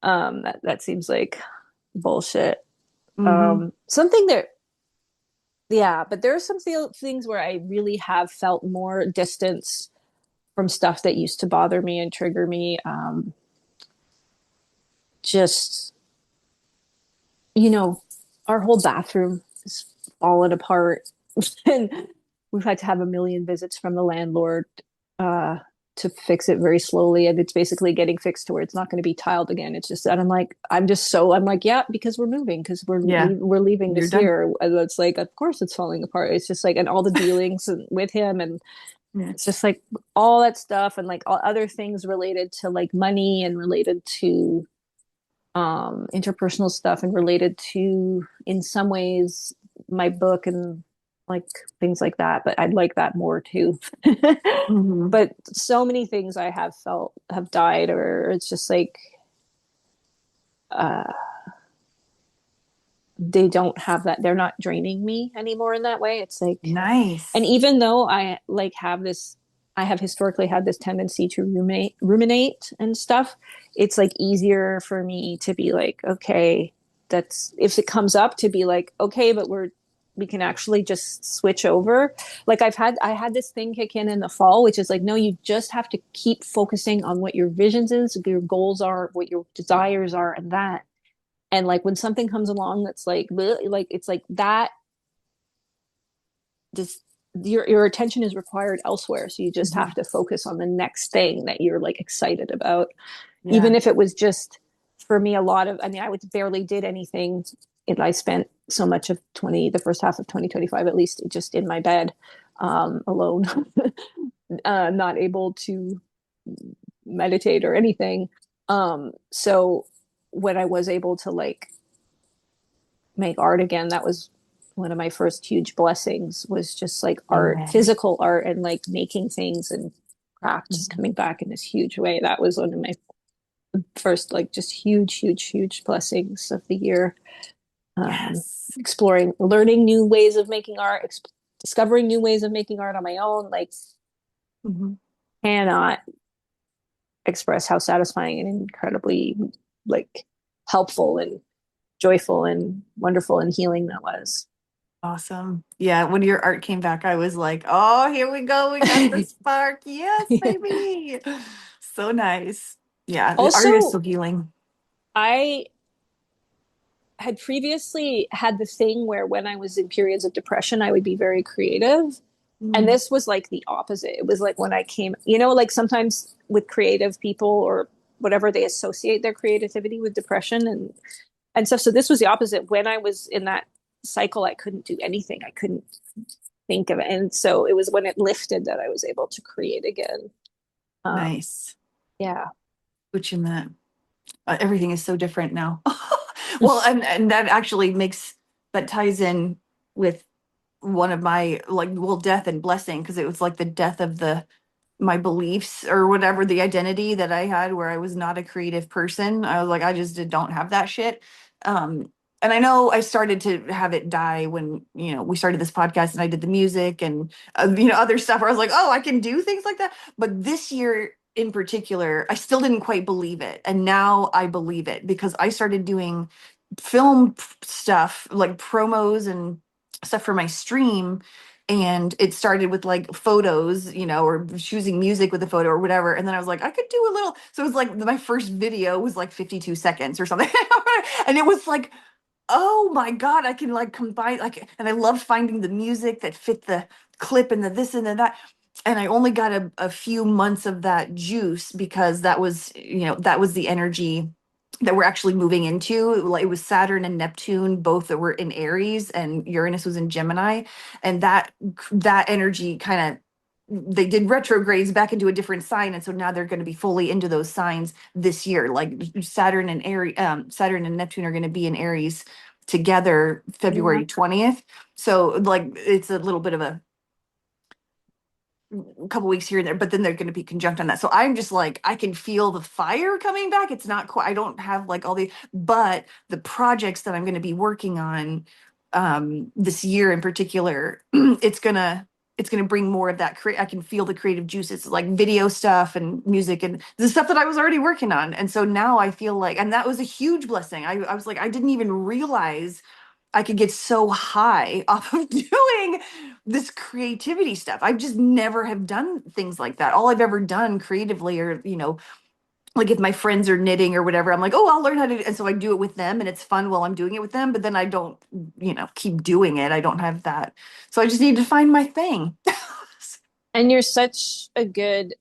A: that seems like bullshit.
B: Hmm.
A: Something that yeah, but there are some things where I really have felt more distance from stuff that used to bother me and trigger me. Just our whole bathroom is falling apart, and we've had to have a million visits from the landlord uh, to fix it very slowly, and it's basically getting fixed to where it's not going to be tiled again. It's just that I'm like, yeah, because we're moving, because
B: Yeah.
A: we're leaving
B: You're
A: this
B: done.
A: year. And it's like, of course, it's falling apart. It's just like, and all the dealings with him, and
B: Yeah.
A: it's just like all that stuff, and like all other things related to like money and related to interpersonal stuff and related to in some ways my book and like things like that, but I'd like that more too.
B: Hmm.
A: But so many things I have felt have died, or it's just like uh they don't have that, they're not draining me anymore in that way. It's like, and
B: Nice.
A: even though I like have this, I have historically had this tendency to ruminate and stuff. It's like easier for me to be like, okay, that's if it comes up to be like, okay, but we can actually just switch over. Like I had this thing kick in the fall, which is like, no, you just have to keep focusing on what your visions is, your goals are, what your desires are, and that. And like when something comes along that's like, bleh, like it's like that just your attention is required elsewhere, so you just have
B: Hmm.
A: to focus on the next thing that you're like excited about, even
B: Yeah.
A: if it was just for me a lot of, I mean, I would barely did anything. I spent so much of the first half of 2025 at least just in my bed, alone, not able to meditate or anything. So when I was able to like make art again, that was one of my first huge blessings, was just like art,
B: Amen.
A: physical art, and like making things and craft just
B: Mhm.
A: coming back in this huge way. That was one of my first like just huge blessings of the year.
B: Yes.
A: Exploring, learning new ways of making art, discovering new ways of making art on my own, like
B: Hmm.
A: cannot express how satisfying and incredibly like helpful and joyful and wonderful and healing that was.
B: Awesome. Yeah, when your art came back, I was like, oh, here we go. We got the spark. Yes,
A: Yeah.
B: baby. So nice. Yeah, the art is so
A: Also,
B: healing.
A: I had previously had the thing where when I was in periods of depression, I would be very creative. And
B: Mm.
A: this was like the opposite. It was like when I came, like sometimes with creative people or whatever, they associate their creativity with depression and stuff. So this was the opposite. When I was in that cycle, I couldn't do anything. I couldn't think of it. And so it was when it lifted that I was able to create again. Um,
B: Nice.
A: yeah.
B: Which in that everything is so different now. Well, and that actually that ties in with one of my like, well, death and blessing, because it was like the death of the my beliefs or whatever, the identity that I had where I was not a creative person. I was like, I just don't have that shit. Um, and I know I started to have it die when, we started this podcast and I did the music and, other stuff where I was like, oh, I can do things like that. But this year in particular, I still didn't quite believe it. And now I believe it because I started doing film stuff like promos and stuff for my stream, and it started with like photos, or choosing music with a photo or whatever, and then I was like, I could do a little, so it was like my first video was like 52 seconds or something. And it was like, oh my god, I can like combine, like, and I loved finding the music that fit the clip and the this and the that. And I only got a few months of that juice because that was the energy that we're actually moving into. Like, it was Saturn and Neptune, both that were in Aries, and Uranus was in Gemini. And that energy kind of, they did retrogrades back into a different sign, and so now they're going to be fully into those signs this year. Like Saturn and Aries, Saturn and Neptune are going to be in Aries together
A: Yeah.
B: February 20th. So like it's a little bit of a couple weeks here and there, but then they're going to be conjunct on that. So I'm just like, I can feel the fire coming back. It's not quite, I don't have like all the, but the projects that I'm going to be working on this year in particular, it's gonna bring more of that. I can feel the creative juices, like video stuff and music and the stuff that I was already working on. And so now I feel like, and that was a huge blessing. I was like, I didn't even realize I could get so high off of doing this creativity stuff. I just never have done things like that. All I've ever done creatively, or, like if my friends are knitting or whatever, I'm like, oh, I'll learn how to do. And so I do it with them, and it's fun while I'm doing it with them, but then I don't, keep doing it. I don't have that. So I just need to find my thing.
A: And you're such a good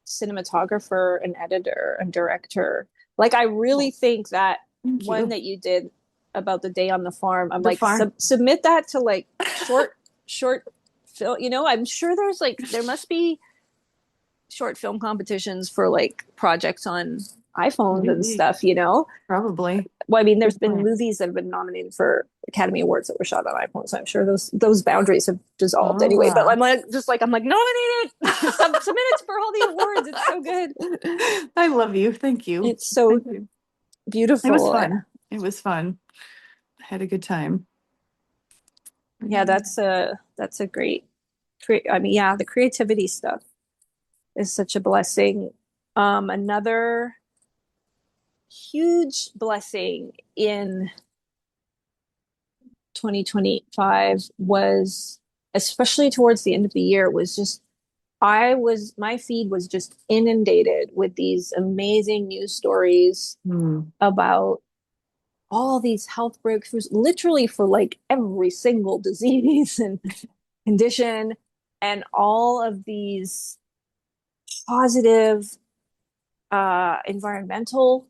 A: cinematographer and editor and director. Like, I really think that
B: Thank
A: one
B: you.
A: that you did about the day on the farm, I'm
B: The
A: like,
B: farm.
A: submit that to like short film. I'm sure there's like, there must be short film competitions for like projects on iPhones and
B: Maybe.
A: stuff.
B: Probably.
A: Well, I mean, there's
B: Good
A: been
B: point.
A: movies that have been nominated for Academy Awards that were shot on iPhones. So I'm sure those boundaries have dissolved anyway. But
B: Ah.
A: I'm like nominate it, submit it for all the awards. It's so good.
B: I love you. Thank you.
A: It's so
B: Thank you. It was
A: beautiful.
B: fun. It was fun. I had a good time.
A: Yeah, that's a great. I mean, yeah, the creativity stuff is such a blessing. Another huge blessing in 2025 was, especially towards the end of the year, was just my feed was just inundated with these amazing news stories
B: Hmm.
A: about all these health breakthroughs, literally for like every single disease and condition, and all of these positive environmental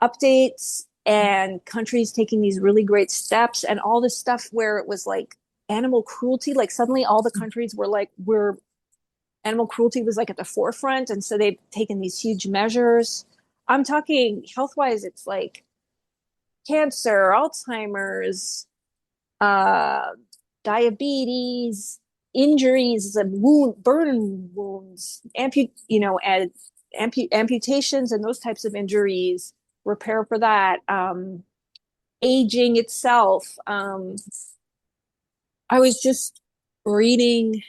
A: updates and countries taking these really great steps, and all this stuff where it was like animal cruelty. Like suddenly all the countries were like, we're animal cruelty was like at the forefront, and so they've taken these huge measures. I'm talking health wise, it's like cancer, Alzheimer's, uh diabetes, injuries, burn wounds, amputations and those types of injuries, repair for that, aging itself. I was just reading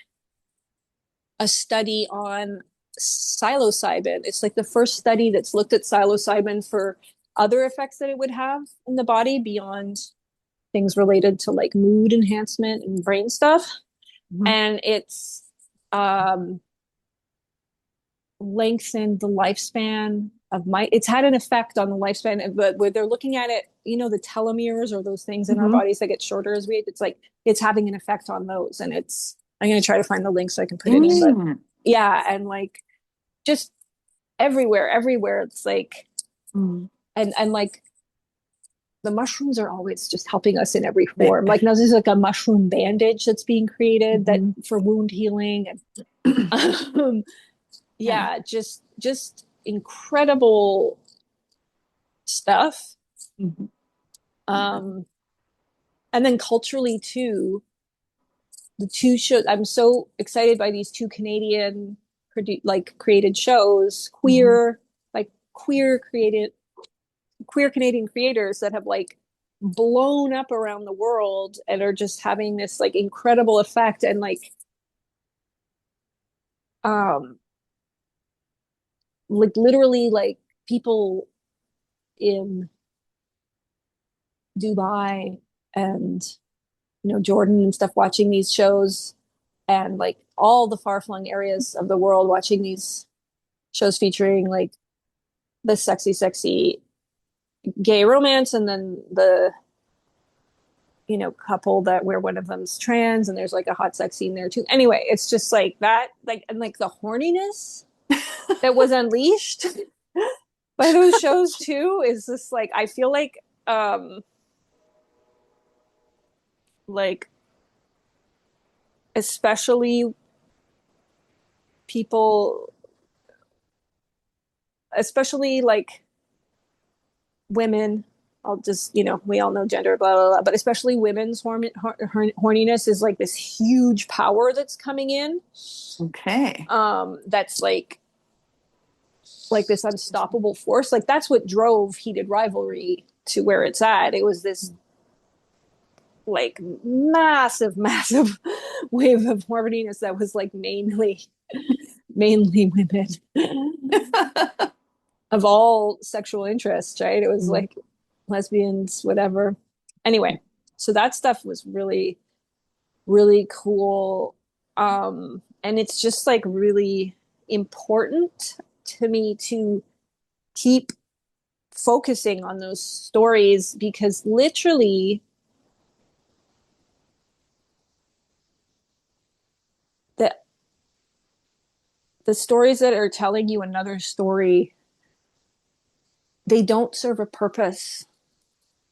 A: a study on psilocybin. It's like the first study that's looked at psilocybin for other effects that it would have in the body beyond things related to like mood enhancement and brain stuff.
B: Mhm.
A: And it's um, lengthened the lifespan of it's had an effect on the lifespan, but where they're looking at it, the telomeres or those things in our
B: Mhm.
A: bodies that get shorter as we age, it's like it's having an effect on those. And I'm going to try to find the link so I can put it in, but
B: Mm.
A: yeah. And like just everywhere it's like,
B: Mm.
A: and like the mushrooms are always just helping us in every
B: Yeah.
A: form. Like now there's like a mushroom bandage that's being created that
B: Mhm.
A: for wound healing. And
B: Yeah.
A: yeah, just incredible stuff.
B: Mhm. Yeah.
A: um and then culturally too, the two shows, I'm so excited by these two Canadian like created shows,
B: Mhm.
A: queer Canadian creators that have like blown up around the world and are just having this like incredible effect. And um like literally like people in Dubai and Jordan and stuff watching these shows, and like all the far-flung areas of the world watching these shows featuring like the sexy gay romance, and then the couple that where one of them's trans and there's like a hot sex scene there too. Anyway, it's just like that, like, and like the horniness that was unleashed by those shows too is just like, I feel like especially people, especially like women, I'll just, we all know gender, blah, blah, blah, but especially women's horniness is like this huge power that's coming in.
B: Okay.
A: That's like this unstoppable force. Like that's what drove heated rivalry to where it's at. It was this like massive, massive wave of horniness that was like mainly women of all sexual interests, right? It was
B: Mhm.
A: like lesbians, whatever. Anyway, so that stuff was really, really cool. And it's just like really important to me to keep focusing on those stories because literally the the stories that are telling you another story, they don't serve a purpose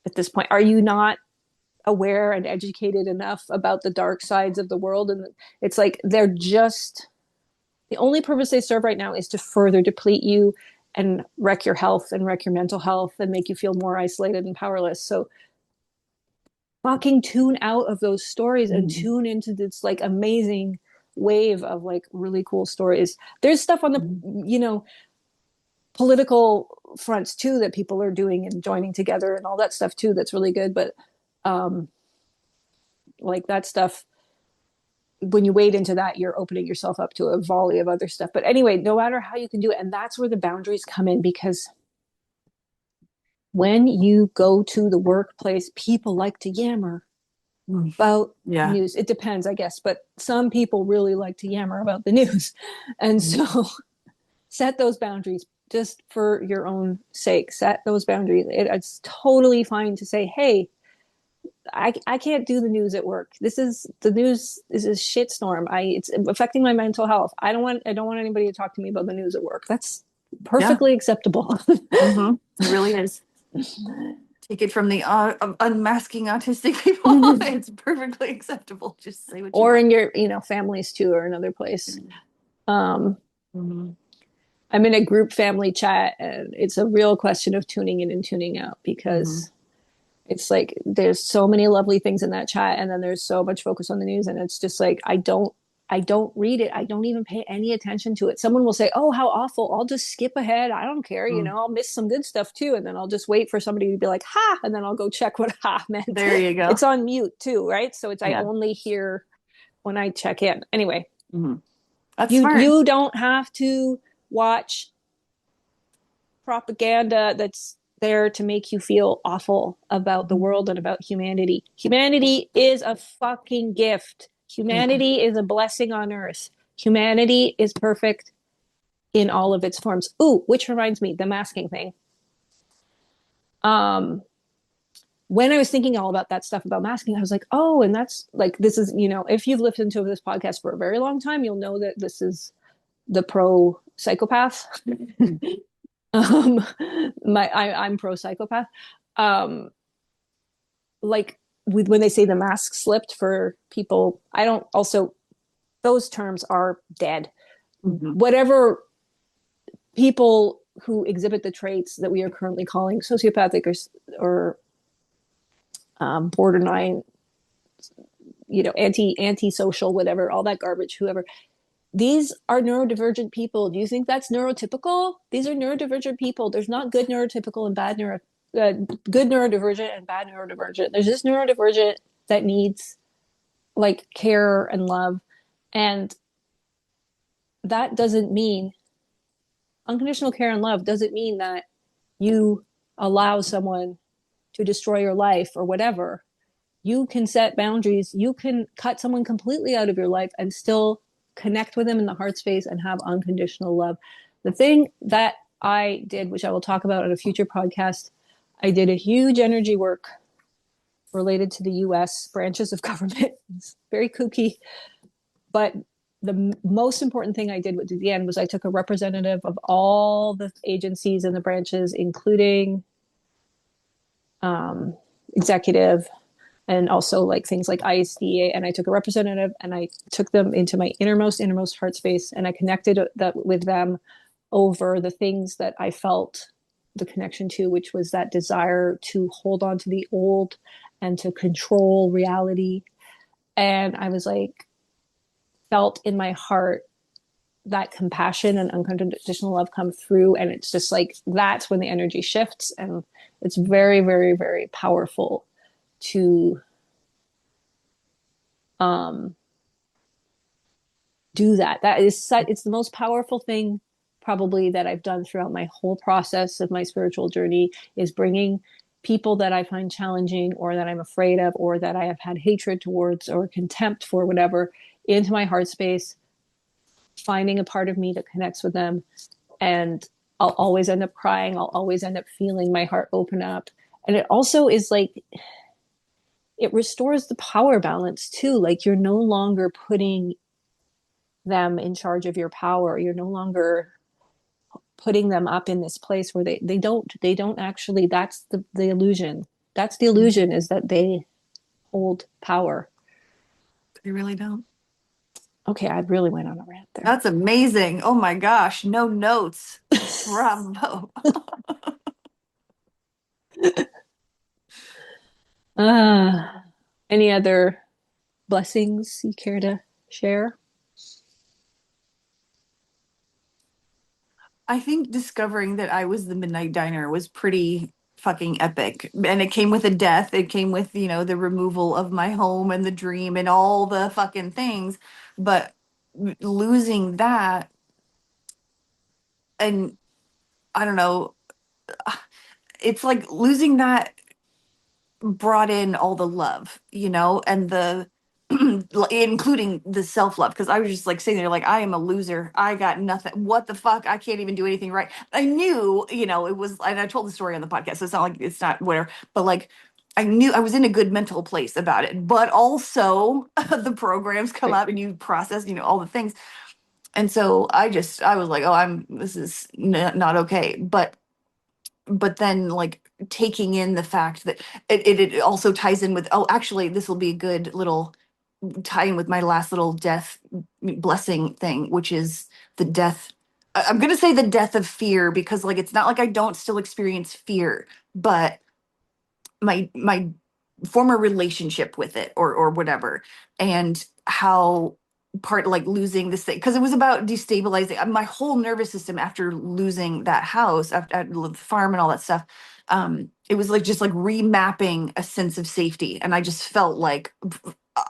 A: at this point. Are you not aware and educated enough about the dark sides of the world? And it's like they're just, the only purpose they serve right now is to further deplete you and wreck your health and wreck your mental health and make you feel more isolated and powerless. So fucking tune out of those stories and
B: Mhm.
A: tune into this like amazing wave of like really cool stories. There's stuff on the,
B: Mhm.
A: political fronts too that people are doing and joining together and all that stuff too that's really good, but um like that stuff, when you wade into that, you're opening yourself up to a volley of other stuff. But anyway, no matter how you can do it, and that's where the boundaries come in, because when you go to the workplace, people like to yammer
B: Mm.
A: about
B: Yeah.
A: news. It depends, I guess, but some people really like to yammer about the news. And
B: Mhm.
A: so set those boundaries just for your own sake. Set those boundaries. It's totally fine to say, hey, I can't do the news at work. This is the news is a shitstorm. It's affecting my mental health. I don't want anybody to talk to me about the news at work. That's
B: Yeah.
A: perfectly acceptable.
B: It really is. Take it from the unmasking autistic people. It's perfectly acceptable. Just say what you
A: Or
B: want.
A: in your, families too, or another place. Um,
B: Mm-hmm.
A: I'm in a group family chat, and it's a real question of tuning in and tuning out
B: Mm-hmm.
A: because it's like there's so many lovely things in that chat, and then there's so much focus on the news, and it's just like I don't read it. I don't even pay any attention to it. Someone will say, "Oh, how awful." I'll just skip ahead. I don't care, I'll miss some good stuff too, and then I'll just wait for somebody to be like, "Ha," and then I'll go check what "ha" meant.
B: There you go.
A: It's on mute too, right? So it's I
B: Yeah.
A: only hear when I check in. Anyway,
B: Mm-hmm. That's
A: you
B: smart.
A: you don't have to watch propaganda that's there to make you feel awful about the
B: Mhm.
A: world and about humanity. Humanity is a fucking gift.
B: Yeah.
A: Humanity is a blessing on earth. Humanity is perfect in all of its forms. Ooh, which reminds me, the masking thing. Um, when I was thinking all about that stuff about masking, I was like, oh, and that's like, this is, if you've listened to this podcast for a very long time, you'll know that this is the pro psychopath. um, I'm pro psychopath. Um, like when they say the mask slipped for people, I don't also, those terms are dead.
B: Mm-hmm.
A: Whatever people who exhibit the traits that we are currently calling sociopathic or borderline, antisocial, whatever, all that garbage, whoever, these are neurodivergent people. Do you think that's neurotypical? These are neurodivergent people. There's not good neurotypical and good neurodivergent and bad neurodivergent. There's just neurodivergent that needs like care and love. And that doesn't mean unconditional care and love doesn't mean that you allow someone to destroy your life or whatever. You can set boundaries. You can cut someone completely out of your life and still connect with them in the heart space and have unconditional love. The thing that I did, which I will talk about in a future podcast, I did a huge energy work related to the US branches of government. It's very kooky, but the most important thing I did at the end was I took a representative of all the agencies and the branches, including um, executive and also like things like ISDA. And I took a representative and I took them into my innermost heart space, and I connected that with them over the things that I felt the connection to, which was that desire to hold on to the old and to control reality. And I was like, felt in my heart that compassion and unconditional love come through. And it's just like, that's when the energy shifts. And it's very, very, very powerful to um, do that. That is such, it's the most powerful thing probably that I've done throughout my whole process of my spiritual journey, is bringing people that I find challenging or that I'm afraid of or that I have had hatred towards or contempt for, whatever, into my heart space, finding a part of me that connects with them. And I'll always end up crying. I'll always end up feeling my heart open up. And it also is like, it restores the power balance too. Like, you're no longer putting them in charge of your power. You're no longer putting them up in this place where they don't actually, that's the illusion. That's the illusion, is that they hold power.
B: They really don't.
A: Okay, I really went on a rant there.
B: That's amazing. Oh my gosh, no notes. Bravo.
A: uh, any other blessings you care to share?
B: I think discovering that I was the Midnight Diner was pretty fucking epic. And it came with a death. It came with, the removal of my home and the dream and all the fucking things. But losing that, and I don't know, it's like losing that brought in all the love, and the including the self-love, because I was just like sitting there like, I am a loser, I got nothing, what the fuck, I can't even do anything right. I knew, it was, and I told the story on the podcast, so it's not like it's not whatever, but like I knew I was in a good mental place about it. But also the programs come
A: Right.
B: up and you process, all the things. And so I was like, oh, this is not okay. But then like taking in the fact that it also ties in with, oh, actually this will be a good little tie in with my last little death blessing thing, which is the death. I'm going to say the death of fear, because like it's not like I don't still experience fear, but my former relationship with it, or whatever, and how part like losing this thing, because it was about destabilizing my whole nervous system after losing that house, after the farm and all that stuff. It was like just like remapping a sense of safety, and I just felt like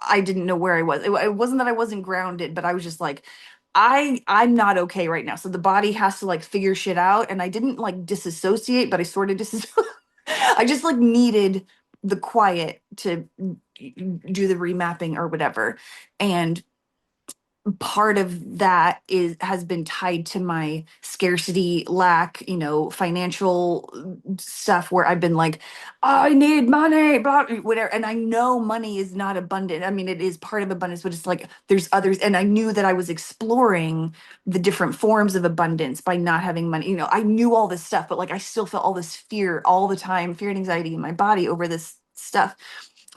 B: I didn't know where I was. It wasn't that I wasn't grounded, but I was just like, I'm not okay right now. So the body has to like figure shit out. And I didn't like disassociate, but I sort of disassociated. I just like needed the quiet to do the remapping or whatever. And part of that has been tied to my scarcity, lack, financial stuff, where I've been like, I need money, blah, whatever. And I know money is not abundant. I mean, it is part of abundance, but it's like there's others. And I knew that I was exploring the different forms of abundance by not having money. I knew all this stuff, but like I still felt all this fear all the time, fear and anxiety in my body over this stuff.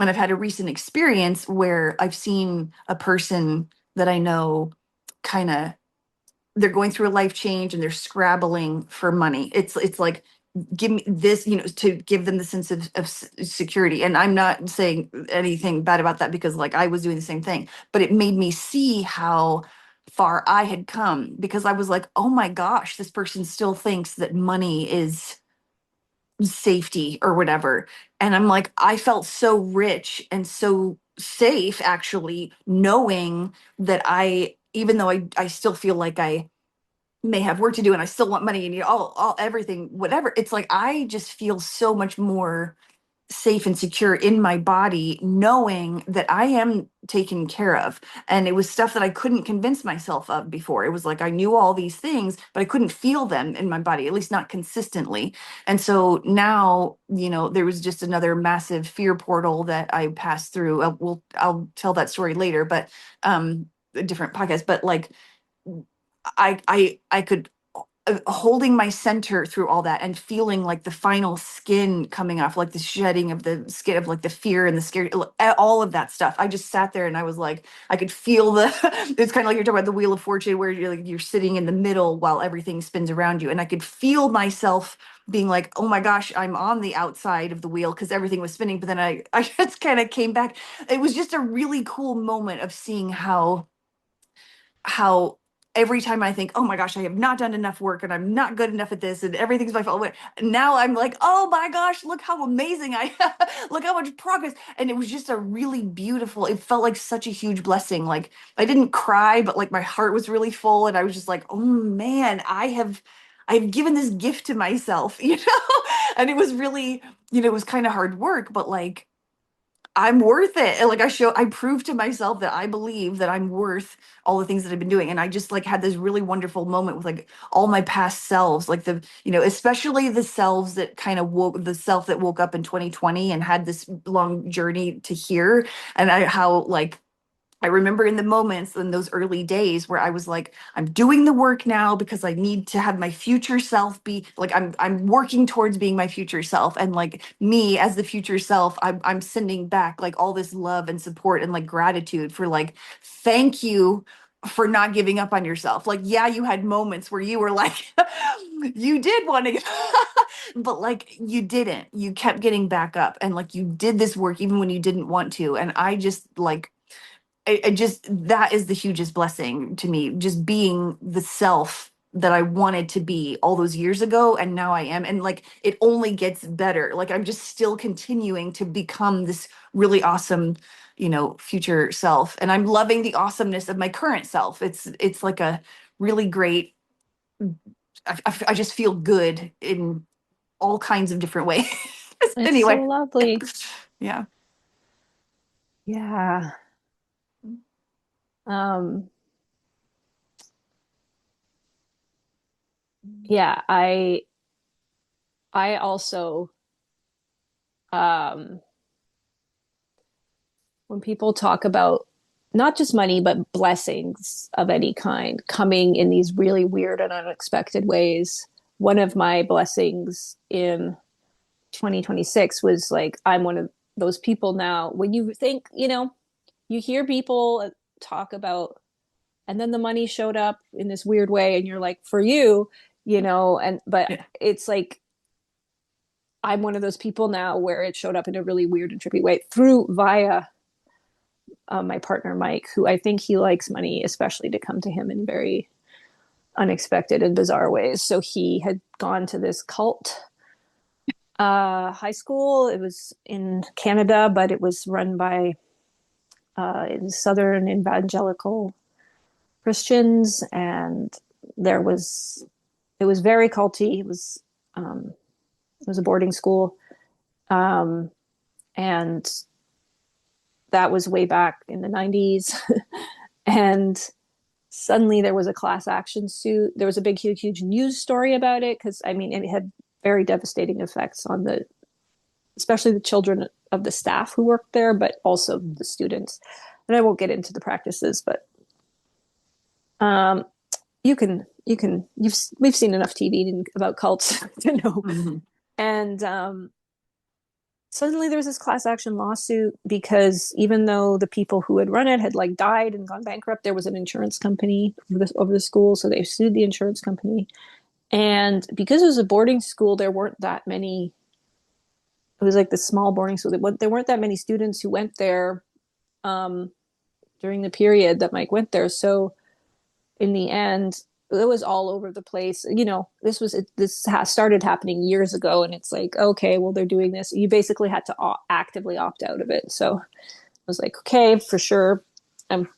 B: And I've had a recent experience where I've seen a person that I know kind of, they're going through a life change and they're scrabbling for money. It's like, give me this, to give them the sense of security. And I'm not saying anything bad about that, because like I was doing the same thing, but it made me see how far I had come, because I was like, oh my gosh, this person still thinks that money is safety or whatever. And I'm like, I felt so rich and so safe, actually, knowing that even though I still feel like I may have work to do and I still want money and all everything, whatever, it's like I just feel so much more safe and secure in my body, knowing that I am taken care of. And it was stuff that I couldn't convince myself of before. It was like I knew all these things, but I couldn't feel them in my body, at least not consistently. And so now, there was just another massive fear portal that I passed through. I'll tell that story later, but a different podcast, but like I could holding my center through all that and feeling like the final skin coming off, like the shedding of the skin of like the fear and the scary, all of that stuff. I just sat there and I was like, I could feel the, it's kind of like you're talking about the Wheel of Fortune where you're like, you're sitting in the middle while everything spins around you. And I could feel myself being like, oh my gosh, I'm on the outside of the wheel because everything was spinning. But then I just kind of came back. It was just a really cool moment of seeing how every time I think, oh my gosh, I have not done enough work and I'm not good enough at this and everything's my fault. Now I'm like, oh my gosh, look how amazing I look how much progress. And it was just a really beautiful, it felt like such a huge blessing. Like I didn't cry, but like my heart was really full. And I was just like, oh man, I've given this gift to myself, And it was really, it was kind of hard work, but like I'm worth it. And like I proved to myself that I believe that I'm worth all the things that I've been doing. And I just like had this really wonderful moment with like all my past selves, like especially the selves that kind of the self that woke up in 2020 and had this long journey to here. And how like I remember in the moments in those early days where I was like, I'm doing the work now because I need to have my future self be like, I'm working towards being my future self. And like me as the future self, I'm sending back like all this love and support and like gratitude for like, thank you for not giving up on yourself. Like, yeah, you had moments where you were like, you did want to, but like you didn't. You kept getting back up and like you did this work even when you didn't want to. And I just like, I just that is the hugest blessing to me, just being the self that I wanted to be all those years ago and now I am, and like it only gets better. Like I'm just still continuing to become this really awesome, future self, and I'm loving the awesomeness of my current self. It's like a really great, I just feel good in all kinds of different ways.
A: It's so
B: Anyway,
A: lovely.
B: yeah.
A: Yeah. Um, yeah, I also um when people talk about not just money but blessings of any kind coming in these really weird and unexpected ways, one of my blessings in 2026 was like I'm one of those people now when you think, you hear people talk about and then the money showed up in this weird way and you're like for you, and but
B: Yeah.
A: it's like I'm one of those people now where it showed up in a really weird and trippy way through via my partner Mike, who I think he likes money, especially to come to him in very unexpected and bizarre ways. So he had gone to this cult high school. It was in Canada, but it was run by in Southern evangelical Christians, and there was it was very culty. It was a boarding school, um, and that was way back in the 90s. And suddenly there was a class action suit. There was a big, huge, huge news story about it because I mean, it had very devastating effects on especially the children of the staff who worked there, but also the students. And I won't get into the practices, but um, we've seen enough TV about cults to know.
B: Mhm.
A: And suddenly there's this class action lawsuit because even though the people who had run it had like died and gone bankrupt, there was an insurance company over the school, so they sued the insurance company. And because it was a boarding school, there weren't that many. It was like this small boarding school. There weren't that many students who went there um, during the period that Mike went there. So in the end, it was all over the place. This started happening years ago, and it's like, okay, well, they're doing this. You basically had to actively opt out of it. So I was like, okay, for sure, I'm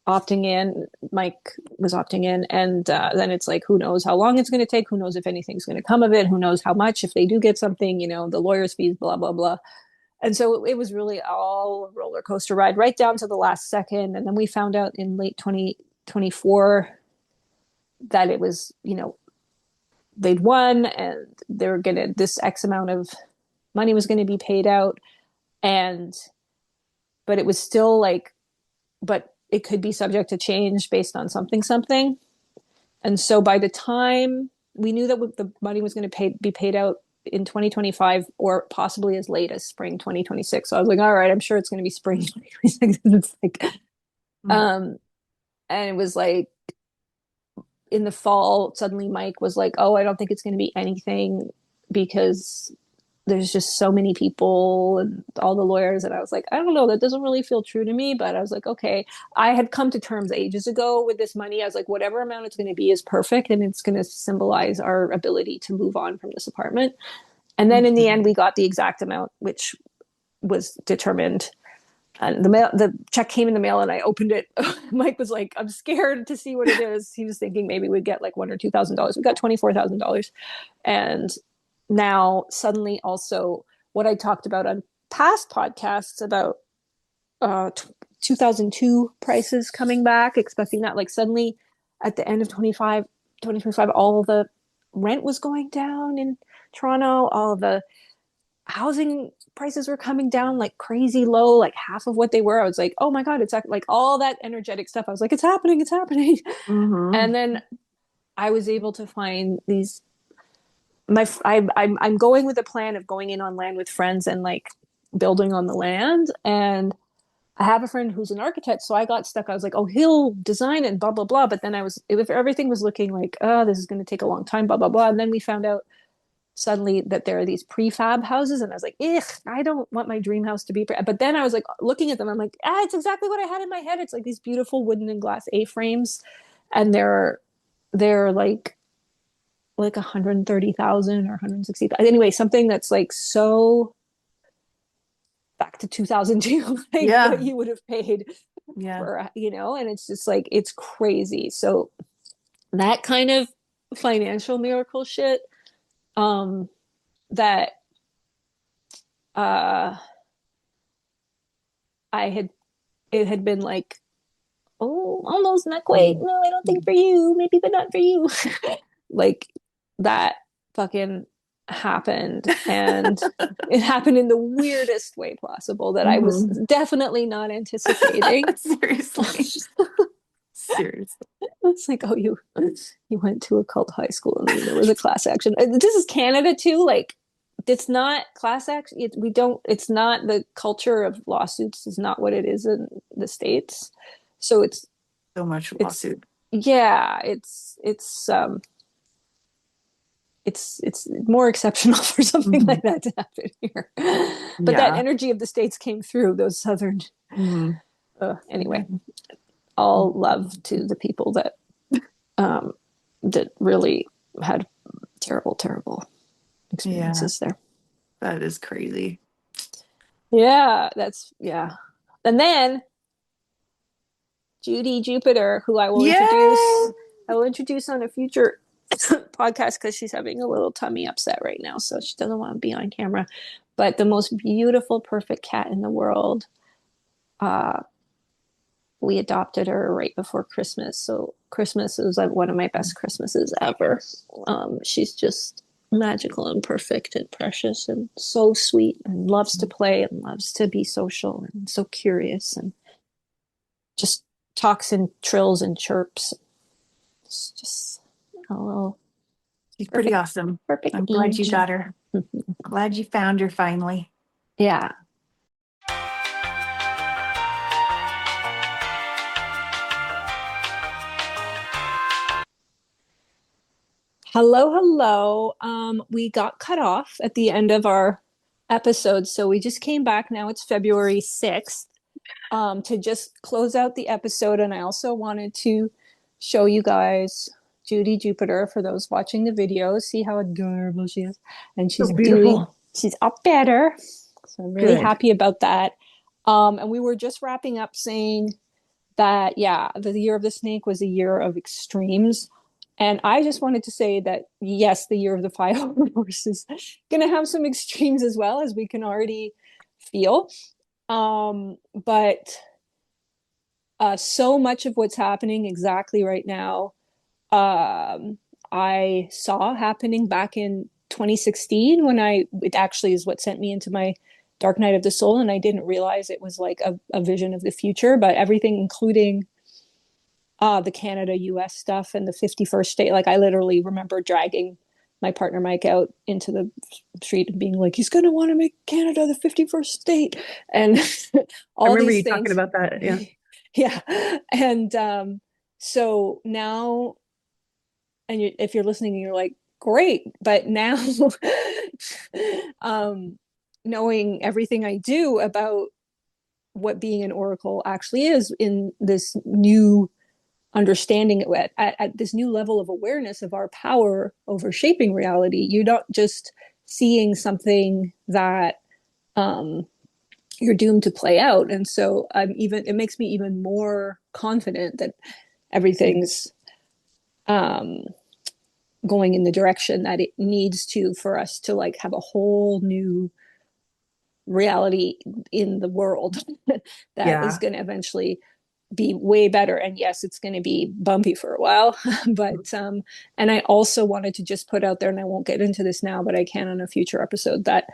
A: opting in. Mike was opting in, and then it's like, who knows how long it's going to take? Who knows if anything's going to come of it? Who knows how much if they do get something? The lawyers' fees, blah blah blah. And so it was really all a roller coaster ride, right down to the last second. And then we found out in late 2024 that it was, they'd won and they were gonna this X amount of money was going to be paid out, and but it was still like, but it could be subject to change based on something. And so by the time we knew that the money was going to be paid out in 2025 or possibly as late as spring 2026. So I was like, all right, I'm sure it's going to be spring 2026. It's like,
B: Mm.
A: um, and it was like in the fall, suddenly Mike was like, oh, I don't think it's going to be anything because there's just so many people and all the lawyers. And I was like, I don't know, that doesn't really feel true to me. But I was like, okay, I had come to terms ages ago with this money. I was like, whatever amount it's going to be is perfect. And it's going to symbolize our ability to move on from this apartment. And then in the end, we got the exact amount, which was determined. And the check came in the mail and I opened it. Mike was like, I'm scared to see what it is. He was thinking maybe we'd get like $1,000 or $2,000. We got $24,000. And now suddenly also what I talked about on past podcasts about 2002 prices coming back, expecting that like suddenly at the end of 2025, all the rent was going down in Toronto, all the housing prices were coming down like crazy low, like half of what they were. I was like, oh my God, it's like all that energetic stuff. I was like, it's happening, it's happening.
B: Mm-hmm.
A: And then I was able to find these I'm going with a plan of going in on land with friends and like building on the land. And I have a friend who's an architect, so I got stuck. I was like, oh, he'll design it and blah blah blah. But then if everything was looking like, oh, this is going to take a long time, blah blah blah. And then we found out suddenly that there are these prefab houses, and I was like, ugh, I don't want my dream house to be. But then I was like looking at them, I'm like, it's exactly what I had in my head. It's like these beautiful wooden and glass A-frames, and they're like 130,000 or 160,000. Anyway, something that's like so back to 2002, like what
B: Yeah.
A: you would have paid
B: Yeah.
A: for, and it's just like, it's crazy. So that kind of financial miracle shit, um, that, uh, it had been like, oh, almost, not quite.
B: Mm.
A: No, I don't think for you, maybe, but not for you. Like that fucking happened, and it happened in the weirdest way possible that I was
B: Mm-hmm.
A: definitely not anticipating.
B: Seriously. Seriously.
A: It's like, oh, you went to a cult high school and then there was a class action. This is Canada too. Like, it's not class action. We don't. It's not, the culture of lawsuits is not what it is in the States. So
B: So much
A: it's
B: lawsuit.
A: yeah, it's more exceptional for something
B: Mm-hmm.
A: like that to happen here. But that
B: Yeah.
A: energy of the States came through those southern.
B: Mm-hmm.
A: Anyway, all love to the people um, that really had terrible, terrible
B: Yeah.
A: experiences there.
B: That is crazy.
A: Yeah. And then Judie Jupiter, who
B: Yay!
A: I will introduce on a future podcast because she's having a little tummy upset right now, so she doesn't want to be on camera. But the most beautiful, perfect cat in the world. Uh, we adopted her right before Christmas, so Christmas was like one of my best Christmases ever. She's just magical and perfect and precious and so sweet and loves to play and loves to be social and so curious and just talks and trills and chirps. It's just a little
B: She's pretty
A: perfect,
B: awesome.
A: perfect
B: I'm glad you
A: angel.
B: got her. Glad you found her finally.
A: Yeah. Hello. We got cut off at the end of our episode, so we just came back. Now it's February 6th, to just close out the episode. And I also wanted to show you guys Judie Jupiter for those watching the video. See how adorable she is. And
B: So beautiful.
A: she's up better. So I'm really
B: Good.
A: happy about that. And we were just wrapping up saying that, yeah, the year of the snake was a year of extremes. And I just wanted to say that, yes, the year of the fireworks is going to have some extremes as well, as we can already feel. But so much of what's happening exactly right now, I saw happening back in 2016 it actually is what sent me into my dark night of the soul, and I didn't realize it was like a vision of the future, but everything, including the Canada US stuff and the 51st state. Like I literally remember dragging my partner Mike out into the street and being like, he's going to want to make Canada the 51st state, and
B: I
A: all
B: remember
A: these
B: you talking
A: things.
B: about that. Yeah.
A: Yeah. And so now, and if you're listening and you're like, great, but now um, knowing everything I do about what being an oracle actually is in this new understanding at this new level of awareness of our power over shaping reality, you're not just seeing something that you're doomed to play out. And so it makes me even more confident that everything's going in the direction that it needs to, for us to like have a whole new reality in the world that is
B: Yeah.
A: going to eventually be way better. And yes, it's going to be bumpy for a while, but and I also wanted to just put out there, and I won't get into this now, but I can on a future episode, that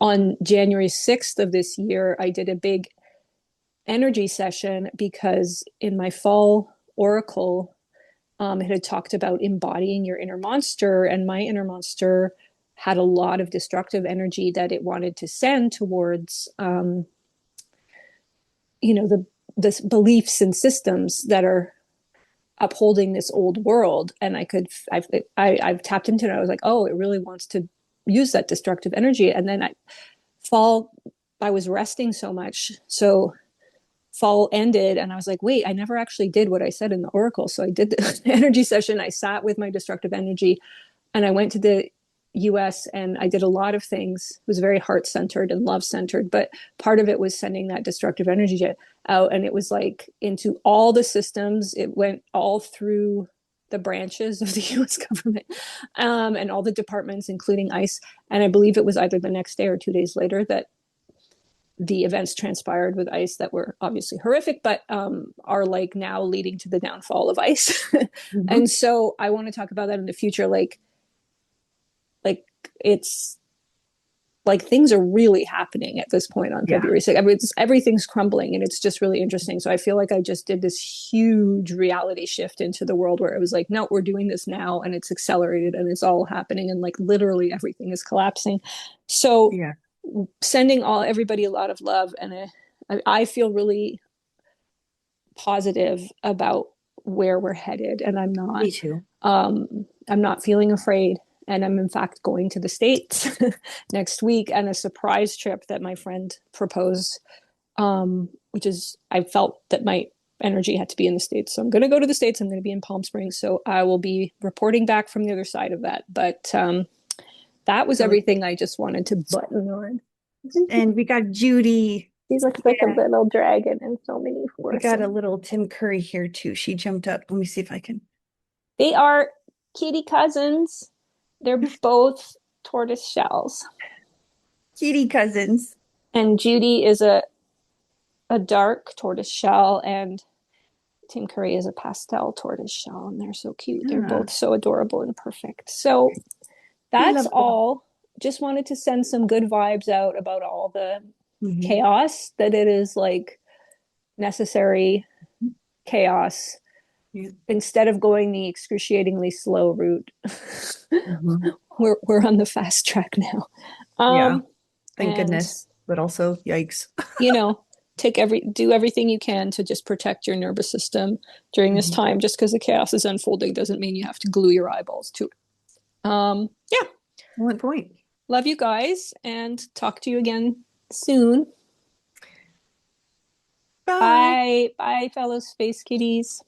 A: on January 6th of this year, I did a big energy session because in my fall oracle, it had talked about embodying your inner monster, and my inner monster had a lot of destructive energy that it wanted to send towards the beliefs and systems that are upholding this old world. And I've tapped into it. I was like, oh, it really wants to use that destructive energy. And then fall, I was resting so much, so fall ended, and I was like, wait, I never actually did what I said in the oracle. So I did the energy session. I sat with my destructive energy, and I went to the US and I did a lot of things. It was very heart centered and love centered, but part of it was sending that destructive energy out. And it was like into all the systems. It went all through the branches of the US government, and all the departments, including ICE. And I believe it was either the next day or 2 days later that the events transpired with ICE that were obviously horrific, but are like now leading to the downfall of ICE.
B: Mm-hmm.
A: And so I want to talk about that in the future. Like it's like things are really happening at this point on
B: Yeah.
A: February 6th. I mean, everything's crumbling, and it's just really interesting. So I feel like I just did this huge reality shift into the world where it was like, no, we're doing this now, and it's accelerated, and it's all happening, and like literally everything is collapsing. So
B: Yeah.
A: sending everybody a lot of love, and I feel really positive about where we're headed, and
B: Me too.
A: I'm not feeling afraid, and I'm in fact going to the States next week, and a surprise trip that my friend proposed, which is, I felt that my energy had to be in the States, so I'm going to go to the States. I'm going to be in Palm Springs, so I will be reporting back from the other side of that. But that was
B: So,
A: everything I just wanted to button on.
B: and we got Judy.
A: She looks like a
B: Yeah.
A: little dragon in so many
B: We got
A: forces.
B: a little Tim Curry here too. She jumped up. Let me see if I can.
A: They are kitty cousins. They're both tortoise shells.
B: Kitty cousins.
A: And Judy is a dark tortoise shell, and Tim Curry is a pastel tortoise shell, and they're so cute. They're
B: Yeah.
A: both so adorable and perfect. So
B: We
A: that's
B: love them.
A: all. Just wanted to send some good vibes out about all the
B: Mm-hmm.
A: chaos, that it is like necessary chaos,
B: Yeah.
A: instead of going the excruciatingly slow route.
B: Mm-hmm.
A: we're on the fast track now.
B: Yeah. Thank
A: And
B: goodness. But also, yikes.
A: you know, do everything you can to just protect your nervous system during this
B: Mm-hmm.
A: time. Just because the chaos is unfolding doesn't mean you have to glue your eyeballs to it. Yeah,
B: One point.
A: love you guys, and talk to you again soon.
B: Bye.
A: Bye, bye, fellow space kitties.